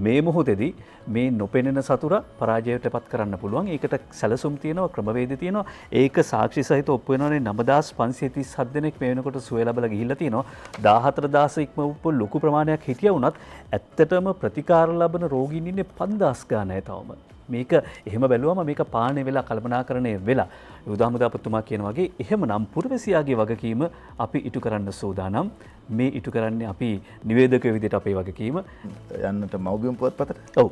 මේ මොහොතේදී මේ නොපෙනෙන සතුර පරාජයට පත් කරන්න පුළුවන්. ඒකට සැලසුම් තියෙනවා, ක්‍රමවේද තියෙනවා. ඒක සාක්ෂි සහිත ඔප්පු වෙනවනේ 9537 දෙනෙක් මේ වෙනකොට සුවය ලැබලා ගිහිල්ලා තියෙනවා. 14000 ඉක්මවපු ලොකු ප්‍රමාණයක් හිටියා වුණත් ඇත්තටම ප්‍රතිකාර ලබන රෝගීන් ඉන්නේ 5000 ගානයි තවම. මේක එහෙම බැලුවම මේක පාලනය වෙලා කළමනාකරණය වෙලා යුද හමුදාපතිතුමා කියන වගේ එහෙමනම් පුරවැසියාගේ වගකීම අපි ඉටු කරන්න සූදානම්. මේ ඉටු කරන්නේ අපි නිවේදකයෝ විදිහට අපේ වගකීම යන්නට මව්බිම් පුවත්පතට. ඔව්.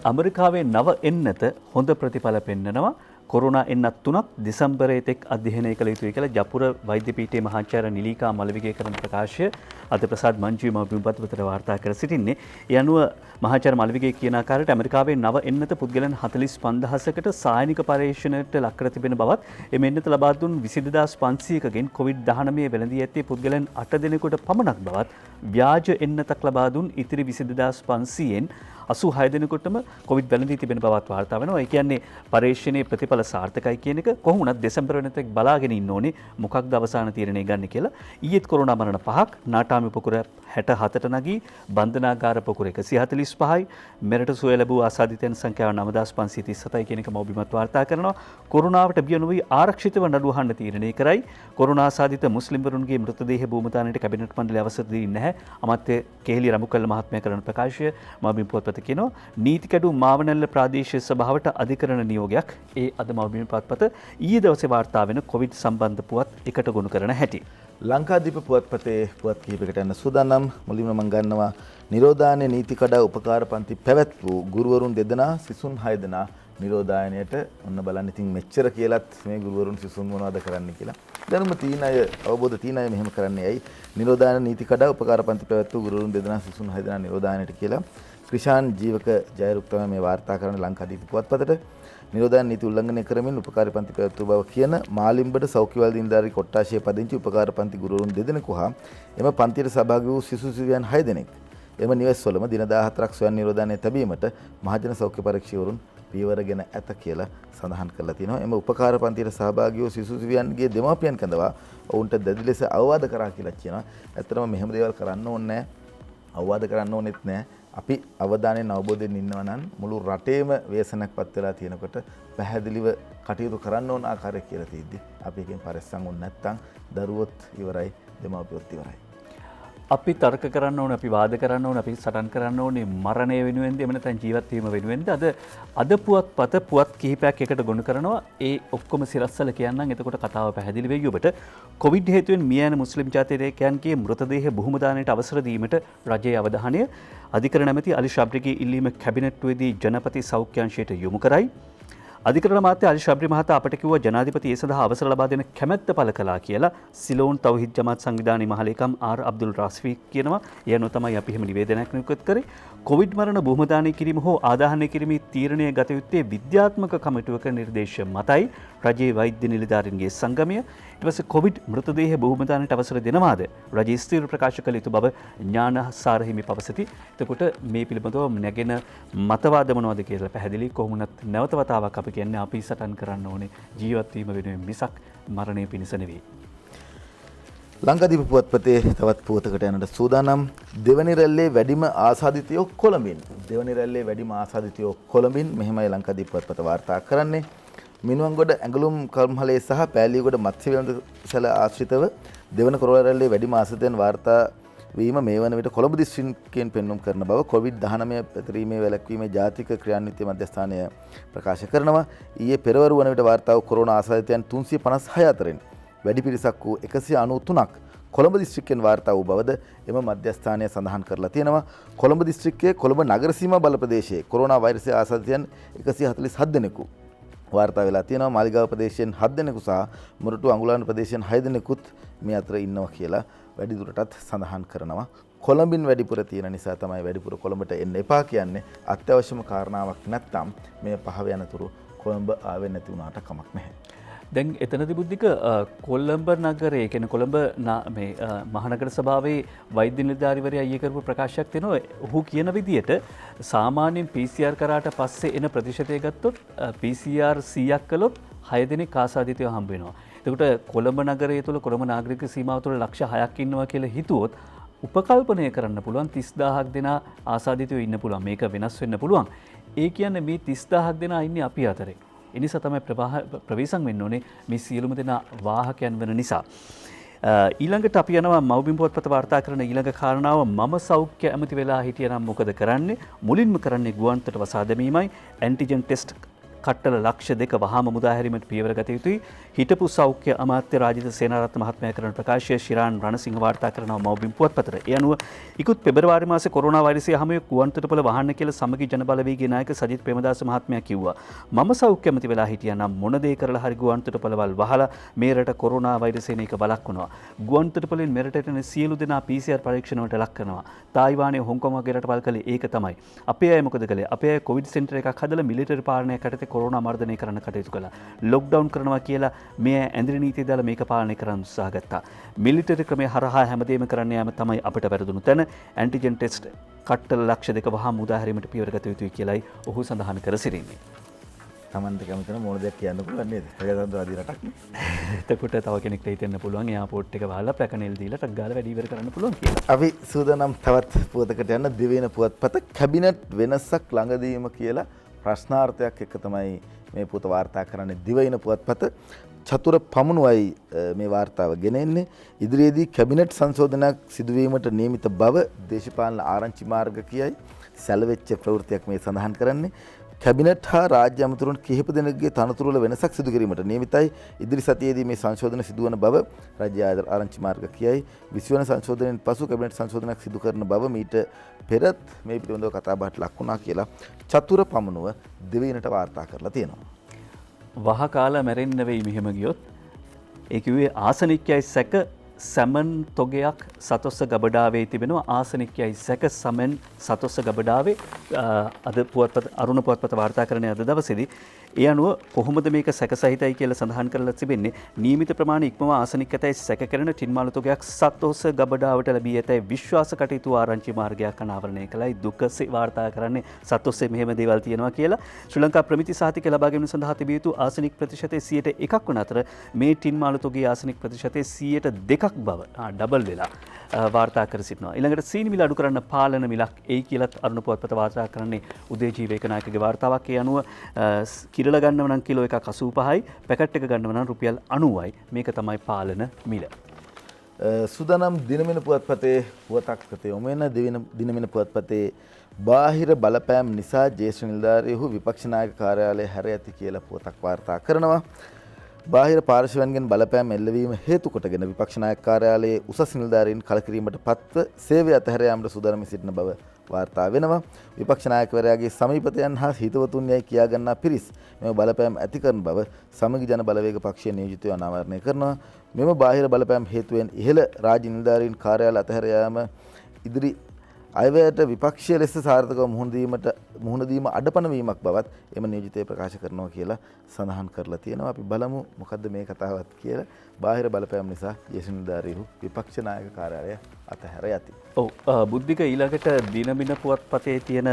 ඇමරිකාවේ නව එන්නත හොඳ ප්‍රතිඵල පෙන්නනවා. කොරෝනා එන්නත් 3ක් දෙසැම්බරයේ තෙක් අධ්‍යයනය කළ යුතුයි කියලා ජපුර වෛද්‍ය පීඨයේ මහාචාර්ය නිලීකා මලවිගේ කරන ප්‍රකාශය අද ප්‍රසාද් මංජුවි මව්බිම් පුවත්පතට වාර්තා කර සිටින්නේ. ඒ අනුව මහාචාර්ය මලවිගේ කියන ආකාරයට ඇමරිකාවේ නව එන්නත පුද්ගලයන් 45000කට සායනික පරීක්ෂණයට ලක් කර තිබෙන බවත් එම එන්නත ලබා දුන් 22500කගෙන් COVID-19 වැළඳී ඇත්තේ පුද්ගලයන් 8 දෙනෙකුට පමණක් බවත් ව්‍යාජ එන්නතක් ලබා දුන් ඉතිරි 22500න් 86 දෙනෙකුටම කොවිඩ් වැළඳී තිබෙන බවත් වාර්තා වෙනවා. ඒ කියන්නේ පරීක්ෂණයේ ප්‍රතිඵල සාර්ථකයි කියන එක කොහොමුණත් දෙසැම්බර වෙනතෙක් බලාගෙන ඉන්න ඕනේ මොකක්ද අවසාන තීරණය ගන්න කියලා. ඊයේත් කොරෝනා මරණ 5ක්, නාටාමි පොකුර 67ට නගී, බන්ධනාගාර පොකුර 145යි, මෙරට සුවය ලැබූ ආසාදිතයන් සංඛ්‍යාව 9537යි කියන එක මව්බිමත් වාර්තා කරනවා. කොරෝනාවට බිය නොවී ආරක්ෂිතව නඩු අහන්න තීරණය කරයි. කොරෝනා ආසාදිත මුස්ලිම්වරුන්ගේ මෘතදේහ භූමදානයට කැබිනට් මණ්ඩලය අවසර දී නැහැ. අමාත්‍ය කෙහෙලි රඹුකල්ල මහත්මයා කරන ප්‍රකාශය මව්බිම් පුවත්පත කියනවා. නීති කැඩු මාවනැල්ල ප්‍රාදේශීය සභාවට අධිකරණ නියෝගයක්. ඒ අද මව්බිම් පුවත්පත ඊයේ දවසේ වාර්තා වෙන කොවිඩ් සම්බන්ධ පුවත් එකට ගොනු කරන හැටි. ලංකාදීප පුවත්පතේ පුවත් කිහිපයකට යන සූදානම්. මුලින්ම මම ගන්නවා නිරෝධායන නීති කඩා උපකාර පන්ති පැවැත් වූ ගුරුවරුන් 2 දෙනා සිසුන් 6 දෙනා නිරෝධායනයට ඔන්න බලන්න. ඉතින් මෙච්චර කියලත් මේ ගුරුවරුන් සිසුන් මොනවද කරන්නේ කියලා. දැනුම තීන අය අවබෝධ තීන අය මෙහෙම කරන්නේ ඇයි? නිරෝධායන නීති කඩා උපකාර පන්ති පැවැත් වූ ගුරුවරුන් 2 දෙනා සිසුන් 6 දෙනා නිරෝධායනයට කියලා ක්‍රිෂාන් ජීවක ජයරුක් තමයි මේ වාර්තා කරන ලංකාදීප පුවත්පතට. නිරෝධායන නීති උල්ලංඝනය කරමින් උපකාර පන්ති පැවැත්වූ බව කියන මාලිම්බඩ සෞඛ්‍යවල දිනදාරි කොට්ටාශයේ පදිංචි උපකාර පන්ති ගුරුවරුන් 2 දෙනෙකු හා එම පන්තියට සහභාගී වූ සිසු සිවියන් 6 දෙනෙක් එම නිවෙස්වලම දින 14ක් ස්වයං නිරෝධායනය තැබීමට මහජන සෞඛ්‍ය පරීක්ෂකවරුන් පියවරගෙන ඇත කියලා සඳහන් කරලා තියෙනවා. එම උපකාර පන්තියට සහභාගී වූ සිසු සිවියන්ගේ දෙමාපියන් කැඳවා ඔවුන්ට දැඩි ලෙස අවවාද කරා කියලා කියනවා. ඇත්තටම මෙහෙම දේවල් කරන්න ඕනේ නැහැ. අවවාද කරන්න ඕනෙත් නැහැ. අපි අවධානයෙන් අවබෝධයෙන් ඉන්නවා නම් මුළු රටේම ව්‍යසනයක්පත් වෙලා තියෙනකොට පැහැදිලිව කටයුතු කරන්න ඕන ආකාරය කියලා තියෙද්දි අපි එකෙන් පරිස්සම් වුණ නැත්නම් දරුවොත් ඉවරයි, දෙමාපියොත් ඉවරයි. අපි තර්ක කරන්න ඕනේ, අපි වාද කරන්න ඕනේ, අපි සටන් කරන්න ඕනේ මරණය වෙනුවෙන්ද එහෙම නැත්නම් ජීවත් වීම වෙනුවෙන්ද? අද පුවත්පත පුවත් කිහිපයක් එකට ගොනු කරනවා. ඒ ඔක්කොම සිරස්සල කියන්නම්. එතකොට කතාව පැහැදිලි වෙයි ඔබට. කොවිඩ් හේතුවෙන් මිය යන මුස්ලිම් ජාතිකයන්ගේ මෘතදේහ බොහොම දානයට අවසර දීමට රජයේ අවධානය අධිකරණ නැමැති අලි ශබ්රිගේ ඉල්ලීම කැබිනට්ටුවේදී ජනපති සෞඛ්‍ය අංශයට යොමු කරයි. අධිකරණ මාත්‍ය අලි ශබ්රි මහතා අපට කිව්වා ජනාධිපති ඒ සඳහා අවසර ලබා දෙන කැමැත්ත පළ කළා කියලා. සිලෝන් තවහිද් ජමාත් සංවිධානයේ මහලේකම් ආර් අබ්දුල් රාස්ෆි කියනවා. ඒ අනුව තමයි අපි එහෙම නිවේදනයක් නිකුත් කරේ. කොවිඩ් මරණ බොහොම දානය කිරීම හෝ ආදාහනය කිරීමේ තීරණය ගත යුත්තේ විද්‍යාත්මක කමිටුවක නිර්දේශ මතයි. රජයේ වෛද්‍ය නිලධාරීන්ගේ සංගමය ඊට පස්සේ කොවිඩ් මෘතදේහ බොහොම දානයට අවසර දෙනවාද? රජයේ ස්ථීර ප්‍රකාශ කළ යුතු බව ඥානසාර හිමි පවසති. එතකොට මේ පිළිබඳව නැගෙන මතවාද මොනවද කියලා පැහැදිලි කොහොමුණත් නැවත වතාවක් අපි කියන්නේ අපි සටන් කරන්න ඕනේ ජීවත් වීම වෙනුවෙන් මිසක් මරණය පිණිස නෙවෙයි. ලංකාදීප පුවත්පතේ තවත් පුවතකට යනට සූදානම්. දෙවනි රැල්ලේ වැඩිම ආසාදිතයෝ කොළඹින්. දෙවනි රැල්ලේ වැඩිම ආසාදිතයෝ කොළඹින්. මෙහෙමයි ලංකාදීප පුවත්පත වාර්තා කරන්නේ. මිනුවන්ගොඩ ඇඟලුම් කල්මහලේ සහ පෑලියගොඩ මත්ස්‍ය වෙළඳ ආශ්‍රිතව දෙවන කොරෝනා රැල්ලේ වැඩිම ආසාදිතයන් වාර්තා වීම මේ වන විට කොළඹ දිස්ත්‍රික්කයෙන් පෙන්වුම් කරන බව COVID-19 පැතිරීමේ වැළැක්වීමේ ජාතික ක්‍රියාන්විත මධ්‍යස්ථානය ප්‍රකාශ කරනවා. ඊයේ පෙරවරු වන විට වාර්තා වූ කොරෝනා ආසාදිතයන් 356 අතරින් වැඩි පිරිසක් වූ 193ක් කොළඹ දිස්ත්‍රික්කයෙන් වාර්තා වූ බවද එම මධ්‍යස්ථානය සඳහන් කරලා තියෙනවා. කොළඹ දිස්ත්‍රික්කයේ කොළඹ නගර සීමා බල ප්‍රදේශයේ කොරෝනා වෛරසය ආසාදිතයන් 147 දෙනෙකු වාර්තා වෙලා තියෙනවා. මාලිගාව ප්‍රදේශයෙන් 7 දෙනෙකු සහ මොරටු අඟුලාන ප්‍රදේශයෙන් 6 දෙනෙකුත් මේ අතර ඉන්නවා කියලා වැඩිදුරටත් සඳහන් කරනවා. කොළඹින් වැඩිපුර තියෙන නිසා තමයි වැඩිපුර කොළඹට එන්න එපා කියන්නේ. අත්‍යවශ්‍යම කාරණාවක් නැත්නම් මේ පහව යනතුරු කොළඹ ආවෙ නැති වුණාට කමක් නැහැ. දැන් එතනති බුද්ධික කොල්ලඹ නගරේ කෙන කොළඹ මහනගර සභාවේ වෛද්‍ය නිලධාරිවරයා ඊයේ කරපු ප්‍රකාශයක් තියෙනවා. ඔහු කියන විදිහට සාමාන්‍යයෙන් PCR කරාට පස්සේ එන ප්‍රතිශතය ගත්තොත් PCR 100ක් කළොත් 6 දෙනෙක් ආසාදිතයව හම්බ වෙනවා. එතකොට කොළඹ නගරය තුළ කොළඹ නාගරික සීමාව තුළ ලක්ෂ 6ක් ඉන්නවා කියලා හිතුවොත් උපකල්පනය කරන්න පුළුවන් 30000ක් දෙනා ආසාදිතයෝ ඉන්න පුළුවන්. මේක වෙනස් වෙන්න පුළුවන්. ඒ කියන්නේ මේ 30000ක් දෙනා ඉන්නේ අපි අතරේ. ඒ නිසා තමයි ප්‍රවේශම් වෙන්න ඕනේ මේ සියලුම දෙනා වාහකයන් වෙන නිසා. ඊළඟට අපි යනවා මව්බිම් පුවත්පත වාර්තා කරන ඊළඟ කාරණාව මම සෞඛ්‍ය ඇමති වෙලා හිටියනම් මොකද කරන්නේ? මුලින්ම කරන්නේ ගුවන්තොට වසා දැමීමයි. ඇන්ටිජන් ටෙස්ට් කට්ටල ලක්ෂ 2 වහාම මුදා හැරීමට පියවර ගත යුතුයි. හිටපු සෞඛ්‍ය අමාත්‍ය රාජිත සේනාරත්න මහත්මයා කරන ප්‍රකාශය ශිරාන් රණසිංහ වාර්තා කරනවා මව්බිම් පුවත්පතට. ඒ අනුව ඉක්ුත් පෙබරවාරි මාසේ කොරෝනා වෛරසය හැමුවේ ගුවන්තොටුපළ වහන්න කියලා සමගි ජනබලවේගයේ නායක සජිත් ප්‍රේමදාස මහත්මයා කිව්වා. මම සෞඛ්‍ය ඇමති වෙලා හිටියානම් මොන දේ කරලා හරි ගුවන්තොටුපළවල් වහලා මේ රට කොරෝනා වෛරසයෙන් එක බලක්වනවා. ගුවන්තොටුපළෙන් මෙරටට එන සියලු දෙනා PCR පරීක්ෂණ වලට ලක් කරනවා. තායිවානයේ හොංකොං වගේ රටවල් කළේ ඒක තමයි. අපේ අය මොකද කළේ? අපේ අය කොවිඩ් සෙන්ටර් එකක් හදලා මිලිටරි පාලනයක් යටතේ කොරෝනා මර්ධනය කරන්න කටයුතු කළා. ලොක්ඩවුන් කරනවා කියලා මේ ඇඳිරි නීතිය දාලා මේක පාලනය කරන්න උත්සාහ ගත්තා. මිලිටරි ක්‍රමය හරහා හැමදේම කරන්න යාම තමයි අපිට වැරදුණු තැන. ඇන්ටිජන් ටෙස්ට් කට්ටල ලක්ෂ 2 වහා මුදා හැරීමට පියවර ගත යුතුයි කියලායි ඔහු සඳහන් කර සිටින්නේ. තමන්ට කැමතින මොන දෙයක් කියන්න පුළුවන් නේද? ප්‍රජාතන්ත්‍රවාදී රටක් නේ. එතකොට තව කෙනෙක්ට හිතෙන්න පුළුවන් එයාපෝට් එක වහලා පැකනෙල් දීලා ටක් ගාලා වැඩි ඉවර කරන්න පුළුවන් කියලා. අපි සූදානම් තවත් පුවතකට යන්න දිවයින පුවත්පත කැබිනට් වෙනසක් ළඟදීම කියලා ප්‍රශ්නාර්ථයක් එක්ක තමයි මේ පුවත වාර්තා කරන්නේ. දිවයින පුවත්පත චතුර පමුණුවයි මේ වාර්තාව ගෙන එන්නේ. ඉදිරියේදී කැබිනට් සංශෝධනයක් සිදුවීමට නියමිත බව දේශපාලන ආරංචි මාර්ග කියයි සැලවෙච්ච ප්‍රවෘත්තියක් මේ සඳහන් කරන්නේ. කැබිනට් හා රාජ්‍ය අමාත්‍යවරුන් කිහිප දෙනෙකුගේ තනතුරු වල වෙනසක් සිදු කිරීමට නියමිතයි. ඉදිරි සතියේදී මේ සංශෝධන සිදුවන බව රාජ්‍ය ආරංචි මාර්ග කියයි. 20 වන සංශෝධනයෙන් පසු කැබිනට් සංශෝධනයක් සිදු කරන බව මීට පෙරත් මේ පිළිබඳව කතාබහට ලක් වුණා කියලා චතුර පමුණුව දෙවියනට වාර්තා කරලා තියෙනවා. වහ කාලා මැරෙන්න වෙයි මෙහෙම ගියොත්. ඒ කිව්වේ ආසනිකයයි සැක සැමන් තොගයක් සතොස්ස ගබඩාවේ තිබෙනවා. ආසනිකයයි සැක සැමන් සතොස්ස ගබඩාවේ අද පුවත්පත අරුණ පුවත්පත වාර්තා කරන අද දවසේදී ඒ අනුව කොහොමද මේක සැක සහිතයි කියලා සඳහන් කරලා තිබෙන්නේ. නියමිත ප්‍රමාණය ඉක්මවා ආසනික ඇතැයි සැක කරන ටින්මාළු තොගයක් සතොස්ස ගබඩාවට ලැබී ඇතැයි විශ්වාස කටයුතු ආරංචි මාර්ගයක් අනාවරණය කළයි. දුකසේ වාර්තා කරන්නේ සතොස්සේ මෙහෙම දේවල් තියෙනවා කියලා. ශ්‍රී ලංකා ප්‍රමිති සහතික ලබා ගැනීම සඳහා තිබිය යුතු ආසනික ප්‍රතිශතය 101ක් වන අතර මේ ටින්මාළු තොගේ ආසනික ප්‍රතිශතය 102ක් බව ඩබල් වෙලා වාර්තා කර සිටිනවා. ඊළඟට සීනි මිල අඩු කරන්න පාලන මිලක් එයි කියලත් අරුණ පුවත්පත වාර්තා කරන්නේ උදේජීව ඒකනායකගේ වාර්තාවක්. ඒ අනුව කිරල ගන්නව නම් කිලෝ එකක් 85යි, පැකට් එක ගන්නව නම් රුපියල් 90යි. මේක තමයි පාලන මිල. සුදානම් දිනමින පුවත්පතේ පුවතක් ප්‍රති යොමෙන දිනමින පුවත්පතේ බාහිර බලපෑම් නිසා ජ්‍යෙෂ්ඨ නිලධාරීහු විපක්ෂ නායක කාර්යාලය හැර ඇති කියලා පුවතක් වාර්තා කරනවා. බාහිර පාර්ශවයන්ගෙන් බලපෑම් එල්ලවීම හේතු කොටගෙන විපක්ෂ නායක කාර්යාලයේ උසස් නිලධාරීන් කලකිරීමට පත්ව සේවය අතහැර යාමට සූදානම් සිටින බව වාර්තා වෙනවා. විපක්ෂ නායකවරයාගේ සමීපතයන් හා හිතවතුන් යයි කියා ගන්නා පිරිස් මෙම බලපෑම් ඇති කරන බව සමගි ජන බලවේග පක්ෂයේ නියෝජිතයෝ අනාවරණය කරනවා. මෙම බාහිර බලපෑම් හේතුවෙන් ඉහළ රාජ්‍ය නිලධාරීන් කාර්යාල අතහැර යාම ඉදිරි අයවැයට විපක්ෂීය ලෙස සාර්ථකව මුහුණ දීම අඩපණ වීමක් බවත් එම නියෝජිතය ප්‍රකාශ කරනවා කියලා සඳහන් කරලා තියෙනවා. අපි බලමු මොකද්ද මේ කතාවත් කියලා. බාහිර බලපෑම් නිසා ජ්‍යෙෂ්ඨ නිලධාරීහු විපක්ෂ නායක කාර්යාලය අතහැර යති. ඔව් බුද්ධික ඊළඟට දිනමින පුවත්පතේ තියෙන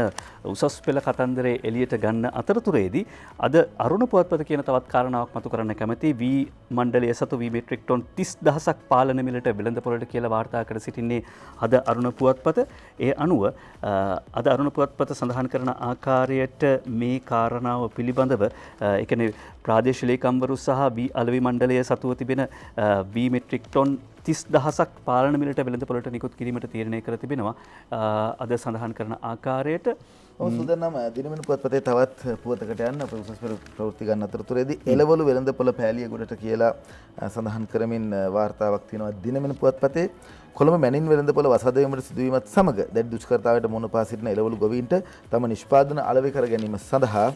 උසස් පෙළ කතන්දරේ එළියට ගන්න අතරතුරේදී අද අරුණ පුවත්පත කියන තවත් කාරණාවක් මතු කරන්න කැමති. වී මණ්ඩලය සතු වී මෙට්‍රික් ටොන් 30000ක් පාලන මිලට වෙළඳපොළට කියලා වාර්තා කර සිටින්නේ අද අරුණ පුවත්පත. ඒ අනුව අද අරුණ පුවත්පත සඳහන් කරන ආකාරයට මේ කාරණාව පිළිබඳව ඒ කියන්නේ ප්‍රාදේශීය ලේකම්වරු සහ වී අලෙවි මණ්ඩලය සතුව තිබෙන වී මෙට්‍රික් ටොන් 30000ක් පාලන මිලට වෙළඳපොළට නිකුත් කිරීමට තීරණය කර තිබෙනවා. අද සඳහන් කරන ආකාරයට සුදානම් දිනමින පුවත්පතේ තවත් පුවතකට යන්න අපේ උසස් පෙළ ප්‍රවෘත්ති ගන්න අතරතුරේදී එළවලු වෙළඳපොළ පෑලියගොඩට කියලා සඳහන් කරමින් වාර්තාවක් තියෙනවා. දිනමින පුවත්පතේ කොළඹ මැනින් වෙළඳපොළ වසාදවීමට සිදුවීමත් සමග දැඩි දුෂ්කරතාවයට මුහුණ පා සිටින එළවලු ගොවීන්ට තම නිෂ්පාදන අලෙවි කර ගැනීම සඳහා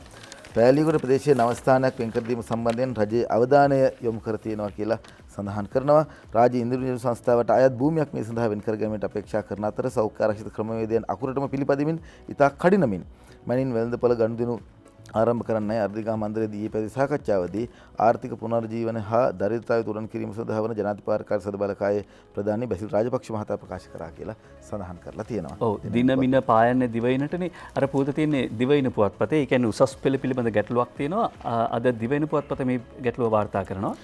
පෑලියගොඩ ප්‍රදේශයේ නව ස්ථානයක් වෙන් කර දීම සම්බන්ධයෙන් රජයේ අවධානය යොමු කර තියෙනවා කියලා සඳහන් කරනවා. රාජ්‍ය ඉන්ද්‍රිය සංස්ථාවට අයත් භූමියක් මේ සඳහා වෙන් කර ගැනීමට අපේක්ෂා කරන අතර සෞඛ්‍ය ආරක්ෂිත ක්‍රමවේදයන් අකුරටම පිළිපදිමින් ඉතා කඩිනමින් මැනින් වෙළඳපොළ ගනුදෙනු ආරම්භ කරන්නයි අර්ධිකා මන්දිරයේදී ඊයේ පැවති සාකච්ඡාවේදී ආර්ථික පුනර්ජීවන හා දරිද්‍රතාවය තුරන් කිරීම සඳහා වන ජනාධිපතිකාරී සදබලකායේ ප්‍රධානී බැසිල් රාජපක්ෂ මහතා ප්‍රකාශ කරා කියලා සඳහන් කරලා තියෙනවා. ඔව් දින මින පායන්නේ දිවයිනටනේ අර පුවත තියෙන්නේ දිවයින පුවත්පතේ. ඒ කියන්නේ උසස් පෙළ පිළිබඳ ගැටලුවක් තියෙනවා. අද දිවයින පුවත්පත මේ ගැටලුව වාර්තා කරනවා.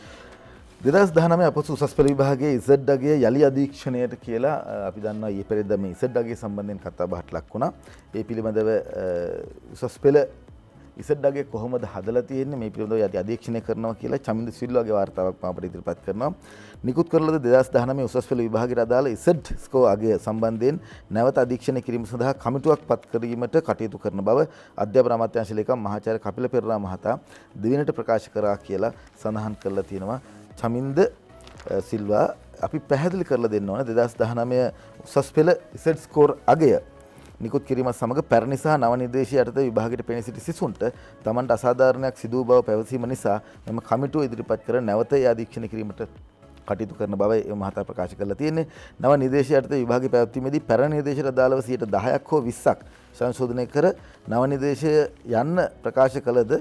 2019 අපොස උසස් පෙළ විභාගයේ ඉසඩ් අගය යලි අධීක්ෂණයට කියලා අපි දන්නවා ඊයේ පෙරේදා මේ ඉසඩ් අගය සම්බන්ධයෙන් කතා බහට ලක් වුණා. ඒ පිළිබඳව උසස් පෙළ ඉසඩ් අගය කොහොමද හදලා තියෙන්නේ මේ පිළිබඳව යටි අධීක්ෂණය කරනවා කියලා චමින්ද සිල්වාගේ වාර්තාවක් අපට ඉදිරිපත් කරනවා. නිකුත් කරලද 2019 උසස් පෙළ විභාගයට අදාළ ඉසඩ් ස්කෝ අගය සම්බන්ධයෙන් නැවත අධීක්ෂණය කිරීම සඳහා කමිටුවක් පත් කිරීමට කටයුතු කරන බව අධ්‍යාපන අමාත්‍යාංශ ලේකම් මහාචාර්ය කපිල පෙරේරා මහතා දිනට ප්‍රකාශ කරා කියලා සඳහන් කරලා තියෙනවා. චමින්ද සිල්වා අපි පැහැදිලි කරලා දෙන්න ඕන 2019 උසස් පෙළ ඉසඩ් ස්කෝර් අගය නිකුත් කිරීමත් සමග පැරණි සහ නව නිර්දේශය යටතේ විභාගයට පෙනී සිටි සිසුන්ට තමන්ට අසාධාරණයක් සිදු වූ බව පැවසීම නිසා මෙම කමිටුව ඉදිරිපත් කර නැවත ඒ අධීක්ෂණය කිරීමට කටයුතු කරන බවයි එම මහතා ප්‍රකාශ කරලා තියෙන්නේ. නව නිර්දේශය යටතේ විභාගය පැවැත්වීමේදී පැරණි නිර්දේශයට අදාළව 10% හෝ 20ක් සංශෝධනය කර නව නිර්දේශය යන්න ප්‍රකාශ කළද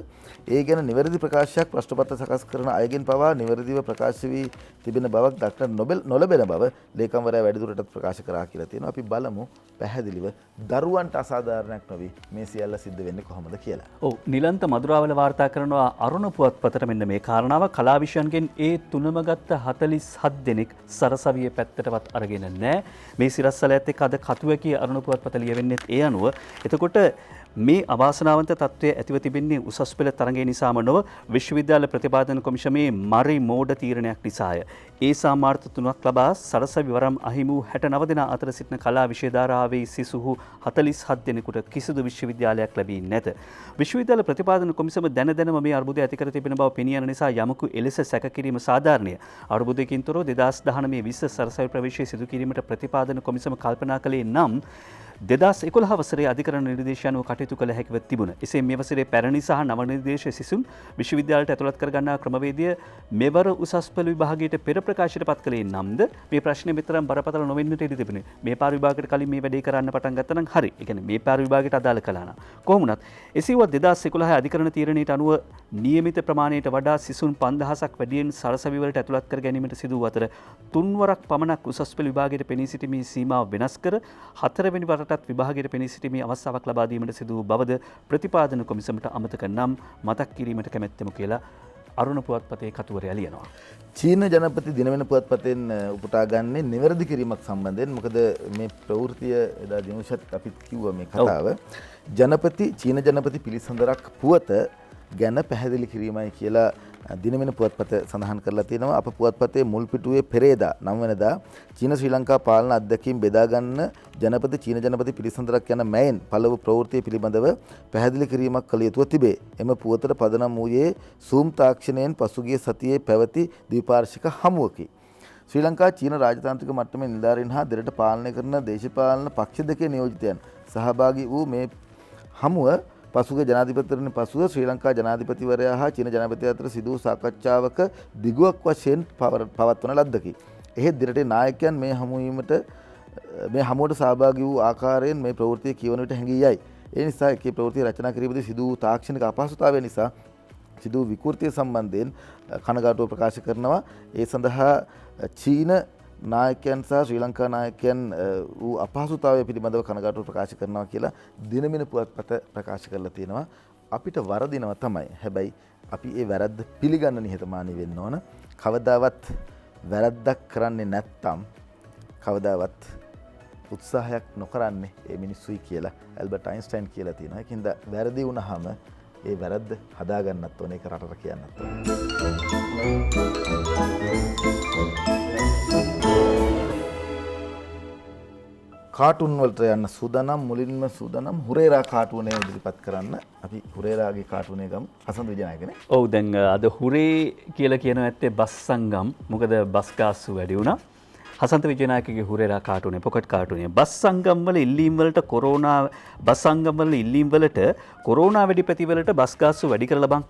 ඒ ගැන නිවැරදි ප්‍රකාශයක් ප්‍රශ්නපත්‍ර සකස් කරන අයගෙන් පවා නිවැරදිව ප්‍රකාශ වී තිබෙන බවක් දක්නට නොලැබෙන බව ලේකම්වරයා වැඩිදුරටත් ප්‍රකාශ කරා කියලා තියෙනවා. අපි බලමු පැහැදිලිව දරුවන්ට අසාධාරණයක් නොවි මේ සියල්ල සිද්ධ වෙන්නේ කොහොමද කියලා. ඔව් නිලන්ත මధుරාවල වාර්තා කරනවා අරුණ පුවත්පතට මෙන්න මේ කාරණාව කලා විෂයන්ගෙන් ඒ තුනම ගත්ත 47 දෙනෙක් සරසවියේ පැත්තටවත් අරගෙන නැහැ. මේ සිරස්සලයත් එක්ක අද කතුවැකි අරුණ පුවත්පත ලියවෙන්නේ ඒ අනුව. එතකොට මේ අවාසනාවන්ත තත්ත්වය ඇතිව තිබෙන්නේ උසස් පෙළ තරඟය නිසාම නොව විශ්වවිද්‍යාල ප්‍රතිපාදන කොමිෂමේ මරි මෝඩ තීරණයක් නිසාය. ඒ සාමාර්ථ තුනක් ලබා සරසවි වරම් අහිමි වූ 69 දෙනා අතර සිටින කලා විෂය ධාරාවේ සිසුහු 47 දෙනෙකුට කිසිදු විශ්වවිද්‍යාලයක් ලැබී නැත. විශ්වවිද්‍යාල ප්‍රතිපාදන කොමිසම දැන දැනම මේ අර්බුදය ඇති කර තිබෙන බව පෙනී යන නිසා යමකු එලෙස සැක කිරීම සාධාරණය. අර්බුදයකින් තොරව 2019 20 සරසවි ප්‍රවේශය සිදු කිරීමට ප්‍රතිපාදන කොමිසම කල්පනා කළේ නම් 2011 වසරේ අධිකරණ නිර්දේශය අනුව කටයුතු කළ හැකිව තිබුණ. එසේ මේ වසරේ පැරණි සහ නව නිර්දේශ සිසුන් විශ්වවිද්‍යාලයට ඇතුළත් කර ගන්නා ක්‍රමවේදය මෙවර උසස් පෙළ විභාගයට පෙර ප්‍රකාශයට පත් කළේ නම්ද මේ ප්‍රශ්නේ මෙතරම් බරපතල නොවෙන්නට ඉඩ තිබුණේ. මේ පාර විභාගයට කලින් මේ වැඩේ කරන්න පටන් ගත්තා නම් හරි. ඒ කියන්නේ මේ පාර විභාගයට අදාළ කළා නම්. කොහොම වුණත් එසේවත් 2011 අධිකරණ තීරණයට අනුව නියමිත ප්‍රමාණයට වඩා සිසුන් 5000ක් වැඩියෙන් සරසවි වලට ඇතුළත් කර ගැනීමට සිදු වූ අතර තුන්වරක් පමණක් උසස් පෙළ විභාගයට පෙනී සිටීමේ සීමාව වෙනස් කර හතරවෙනි වරටත් විභාගයට පෙනී සිටීමේ අවස්ථාවක් ලබා දීමට සිදු වූ බවද ප්‍රතිපාදන කොමිසමට අමතක නම් මතක් කිරීමට කැමැත්තෙමු කියලා අරුණ පුවත්පතේ කතුවරයා ලියනවා. චීන ජනපති දිනවෙන පුවත්පතෙන් උපුටා ගන්නේ නිවැරදි කිරීමක් සම්බන්ධයෙන් මොකද මේ ප්‍රවෘත්තිය එදා දිනුෂත් අපිත් කිව්වා මේ කතාව. චීන ජනපති පිළිසඳරක් පුවත ගැන පැහැදිලි කිරීමයි කියලා දිනවෙන පුවත්පත සඳහන් කරලා තියෙනවා. අප පුවත්පතේ මුල් පිටුවේ පෙරේදා 9 වෙනිදා චීන ශ්‍රී ලංකා පාලන අත්දැකීම් බෙදා ගන්න ජනපති චීන ජනපති පිළිසඳරක් යන මැයින් පළව ප්‍රවෘත්තිය පිළිබඳව පැහැදිලි කිරීමක් කළ යුතුව තිබේ. එම පුවතට පදනම් වූයේ සූම් තාක්ෂණයෙන් පසුගිය සතියේ පැවති ද්විපාර්ශ්වික හමුවකි. ශ්‍රී ලංකා චීන රාජතාන්ත්‍රික මට්ටමේ නිලධාරීන් හා දෙරට පාලනය කරන දේශපාලන පක්ෂ දෙකේ නියෝජිතයන් සහභාගී වූ මේ හමුව පසුගිය ජනාධිපතිවරණ පසුව ශ්‍රී ලංකා ජනාධිපතිවරයා හා චීන ජනාධිපති අතර සිදු වූ සාකච්ඡාවක දිගුවක් වශයෙන් පවත්වන ලද්දකි. එහෙත් දිරටේ නායකයන් මේ හමුවට සහභාගී වූ ආකාරයෙන් මේ ප්‍රවෘත්තිය කියවන විට හැඟී යයි. ඒ නිසා එකේ ප්‍රවෘත්තිය රචනා කිරීමේදී සිදු වූ තාක්ෂණික අපහසුතාවය නිසා සිදු වූ විකෘතිය සම්බන්ධයෙන් කනගාටුව ප්‍රකාශ කරනවා. ඒ සඳහා චීන නායකයන් සහ ශ්‍රී ලංකා නායකයන් වූ අපහසුතාවය පිළිබඳව කනගාටුව ප්‍රකාශ කරනවා කියලා දිනමින පුවත්පත ප්‍රකාශ කරලා තියෙනවා. අපිට වරදිනවා තමයි. හැබැයි අපි ඒ වැරද්ද පිළිගන්න නිහතමානී වෙන්න ඕන. කවදාවත් වැරද්දක් කරන්නේ නැත්තම් කවදාවත් උත්සාහයක් නොකරන්නේ ඒ මිනිස්සුයි කියලා ඇල්බර්ට් අයින්ස්ටයින් කියලා තියෙනවා. ඒකින්ද වැරදි වුණාම ඒ වැරද්ද හදාගන්නත් ඕනේ, ඒක රටට කියන්නත් ඕනේ. කාටුන් වලට යන්න සූදානම්, මුලින්ම සූදානම් හුරේරා කාටුනේ ඉදිරිපත් කරන්න. අපි හුරේරාගේ කාටුනේ ගමු. හසන්ත විජයනායකනේ. ඔව් දැන් අද හුරේ කියලා කියන ඇත්තේ බස් සංගම්. මොකද බස් ගාස්තු වැඩි වුණා. හසන්ත විජයනායකගේ හුරේරා කාටුනේ පොකට් කාටුනේ බස් සංගම් වල ඉල්ලීම් වලට කොරෝනා බස් සංගම් වල ඉල්ලීම් වලට කොරෝනා වැඩි ප්‍රතිවලට බස් ගාස්තු වැඩි කරලා බං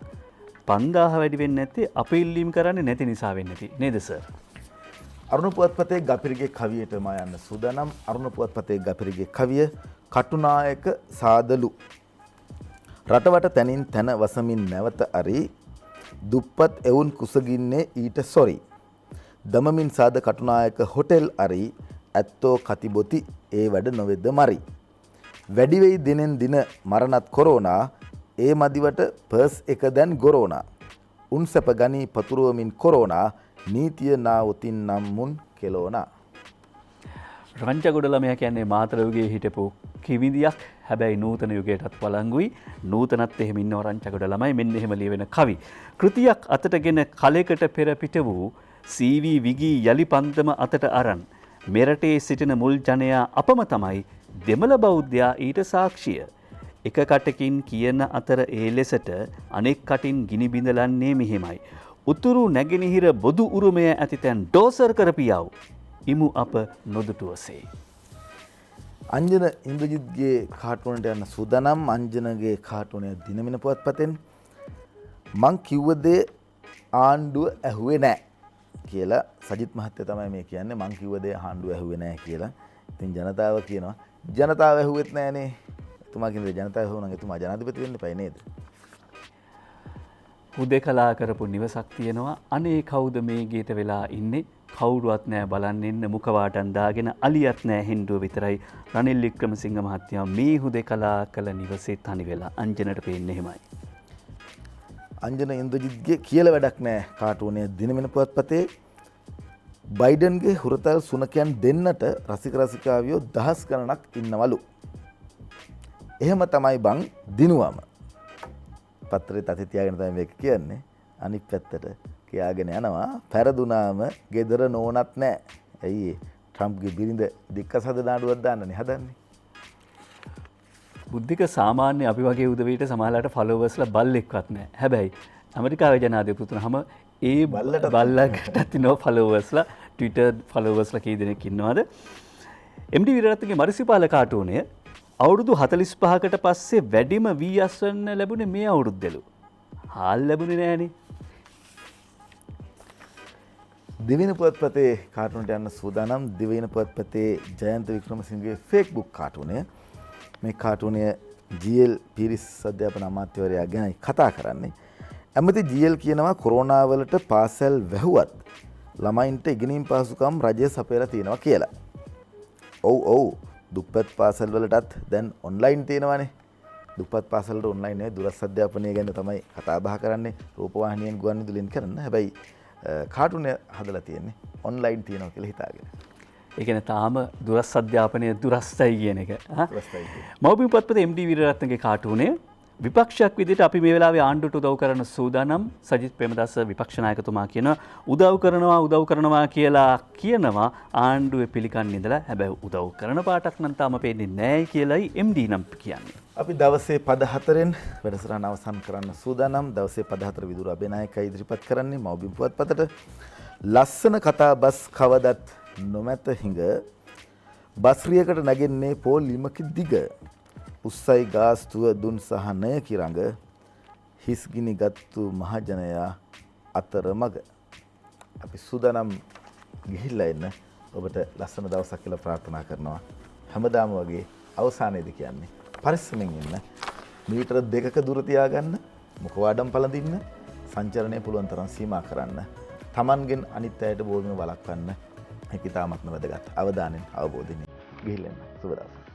5000 වැඩි වෙන්නේ නැත්තේ අපි ඉල්ලීම් කරන්නේ නැති නිසා වෙන්නේ නැති නේද සර්? අරුණ පුවත්පතේ ගපිරිගේ කවියට මා යන්න සූදානම්. අරුණ පුවත්පතේ ගපිරිගේ කවිය කටුනායක සාදලු. රටවට තැනින් තැන වසමින් නැවත අරි දුප්පත් එවුන් කුසගින්නේ ඊට සොරි. දමමින් සාද කටුනායක හොටෙල් අරි ඇත්තෝ කතිබොති ඒ වැඩ නොවෙද මරි. වැඩිවෙයි දිනෙන් දින මරණත් කොරෝනා ඒ මදිවට පර්ස් එක දැන් ගොරෝනා. උන් සැප ගනී පතුරුවමින් කොරෝනා නීතිය නාවතින් නම් මුන් කෙලෝනා. රංචගොඩ ළමයා කියන්නේ මාතර යුගයේ හිටපු කිවිදියක්. හැබැයි නූතන යුගයටත් වළංගුයි. නූතනත් එහෙම ඉන්නව රංචගොඩ ළමයි. මෙන්න එහෙම ලියවෙන කවි. කෘතියක් අතටගෙන කලයකට පෙර පිට වූ CV විගී යලි පන්තම අතට අරන් මෙරටේ සිටින මුල් ජනයා අපම තමයි දෙමළ බෞද්ධයා ඊට සාක්ෂිය. එක කටකින් කියන අතර ඒ ලෙසට අනෙක් කටින් ගිනි බිඳලන්නේ මෙහෙමයි. උතුරු නැගෙනහිර බොදු උරුමය ඇතිතැන් ඩෝසර් කරපියව්. ඉමු අප නොදුටුවසේ. අංජන ඉන්ද්‍රජිත්ගේ කාටුනට යන සූදානම්. අංජනගේ කාටුනය දිනමින පුවත්පතෙන් මං කිව්ව දේ ආණ්ඩුව ඇහුවේ නෑ කියලා සජිත් මහත්තයා තමයි මේ කියන්නේ. මං කිව්ව දේ ආණ්ඩුව ඇහුවේ නෑ කියලා. ඉතින් ජනතාව කියනවා ජනතාව ඇහුවෙත් නෑනේ. එතුමා කියන්නේ ජනතාව ඇහුවනම් එතුමා ජනාධිපති වෙන්න එපයි නේද? හුදෙකලා කරපු නිවසක් තියෙනවා. අනේ කවුද මේ ගීත වෙලා ඉන්නේ? කවුරුවත් නෑ බලන්න එන්න මුඛවාටන් දාගෙන අලියත් නෑ හෙන්ඩුව විතරයි. රනිල් වික්‍රමසිංහ මහත්තයා මේ හුදෙකලා කළ නිවසේ තනි වෙලා. අංජනට පේන්නේ එහෙමයි. අංජන ඉන්ද්‍රජිත්ගේ කියලා වැඩක් නෑ කාටුනේ දිනමින පුවත්පතේ බයිඩන්ගේ හුරතල් සුනකයන් දෙන්නට රසික රසිකාවියෝ දහස් ගණනක් ඉන්නවලු. එහෙම තමයි බං දිනුවම. පත්‍රේ තති තියාගෙන තමයි මේක කියන්නේ. අනිත් පැත්තට කියාගෙන යනවා පෙරදුනාම ගෙදර නෝනත් නැහැ. ඇයි ට්‍රම්ප්ගේ බිරිඳ දික්කසද නාඩුවක් දාන්නනේ හදන්නේ. බුද්ධික සාමාන්‍ය අපි වගේ උදවියට සමහරලාට ෆලෝවර්ස්ලා බල්ලෙක්වත් නැහැ. හැබැයි ඇමරිකාවේ ජනාධිපතිතුමා ඒ බල්ලකට තිනෝ ෆලෝවර්ස්ලා Twitter ෆලෝවර්ස්ලා කී දෙනෙක් ඉන්නවද? MD විරරත්නගේ මරිසිපාල කාටුනේ අවුරුදු 45කට පස්සේ වැඩිම වී අස්වන්න ලැබුණේ මේ අවුරුද්දලු. හාල් ලැබුණේ නෑනේ. දිවින පුවත්පතේ කාටුනට යන්න සූදානම්. දිවින පුවත්පතේ ජයන්ත වික්‍රමසිංහගේ ෆේස්බුක් කාටුනය. මේ කාටුනය GL පිරිස් අධ්‍යාපන අමාත්‍යවරයා ගැන කතා කරන්නේ. ඇමති GL කියනවා කොරෝනා වලට පාසල් වැහුවත් ළමයින්ට ඉගෙනීම් පහසුකම් රජය සපයලා තියෙනවා කියලා. ඔව් දුප්පත් පාසල් වලටත් දැන් ඔන්ලයින් තියෙනවානේ. දුප්පත් පාසල් වලට ඔන්ලයින් නේ දුරස් අධ්‍යාපනය ගැන තමයි කතා බහ කරන්නේ. රූපවාහිනියෙන් ගුවන්විදුලියෙන් කරන්න. හැබැයි කාටුනය හදලා තියෙන්නේ ඔන්ලයින් තියෙනවා කියලා හිතාගෙන. ඒ කියන්නේ තාම දුරස් අධ්‍යාපනය දුරස්තයි කියන එක. මව්බිම් පත්පතේ MD විරරත්නගේ කාටුනේ විපක්ෂයක් විදිහට අපි මේ වෙලාවේ ආණ්ඩුවට උදව් කරන සූදානම්. සජිත් ප්‍රේමදාස විපක්ෂ ናයකතුමා කියනවා උදව් කරනවා කියලා කියනවා ආණ්ඩුවේ පිළිකන් ඉඳලා. හැබැයි උදව් කරන පාටක් නම් තාම පේන්නේ නැහැ කියලායි MD නම් කියන්නේ. අපි දවසේ පද 4න් වැඩසටහන අවසන් කරන්න සූදානම්. දවසේ පද 4 විදුර අබේනායකයි ඉදිරිපත් කරන්නේ මව්බිම් පුවත්පතට. ලස්සන කතා බස් කවදත් නොමැත හිඟ බස්රියකට නැගෙන්නේ පෝල් ලිමකි දිග. උස්සයි ගාස්තුව දුන් සහනය කිරඟ හිස්ගිනි ගත්තු මහජනයා අතර මග. අපි සූදානම් ගිහිල්ලා එන්න. ඔබට ලස්සන දවසක් කියලා ප්‍රාර්ථනා කරනවා. හැමදාම වගේ අවසානයේදී කියන්නේ පරිස්සමෙන් ඉන්න. මීටර 2ක දුර තියාගන්න. මුඛවාඩම් පළඳින්න. සංචරණය පුළුවන් තරම් සීමා කරන්න. Tamangen අනිත් අයට බෝධිම වළක්වන්න. ඒක ඉතාමත්ම වැදගත්. අවධානයෙන් අවබෝධයෙන් ගිහිල්ලා එන්න. සුබ දවසක්.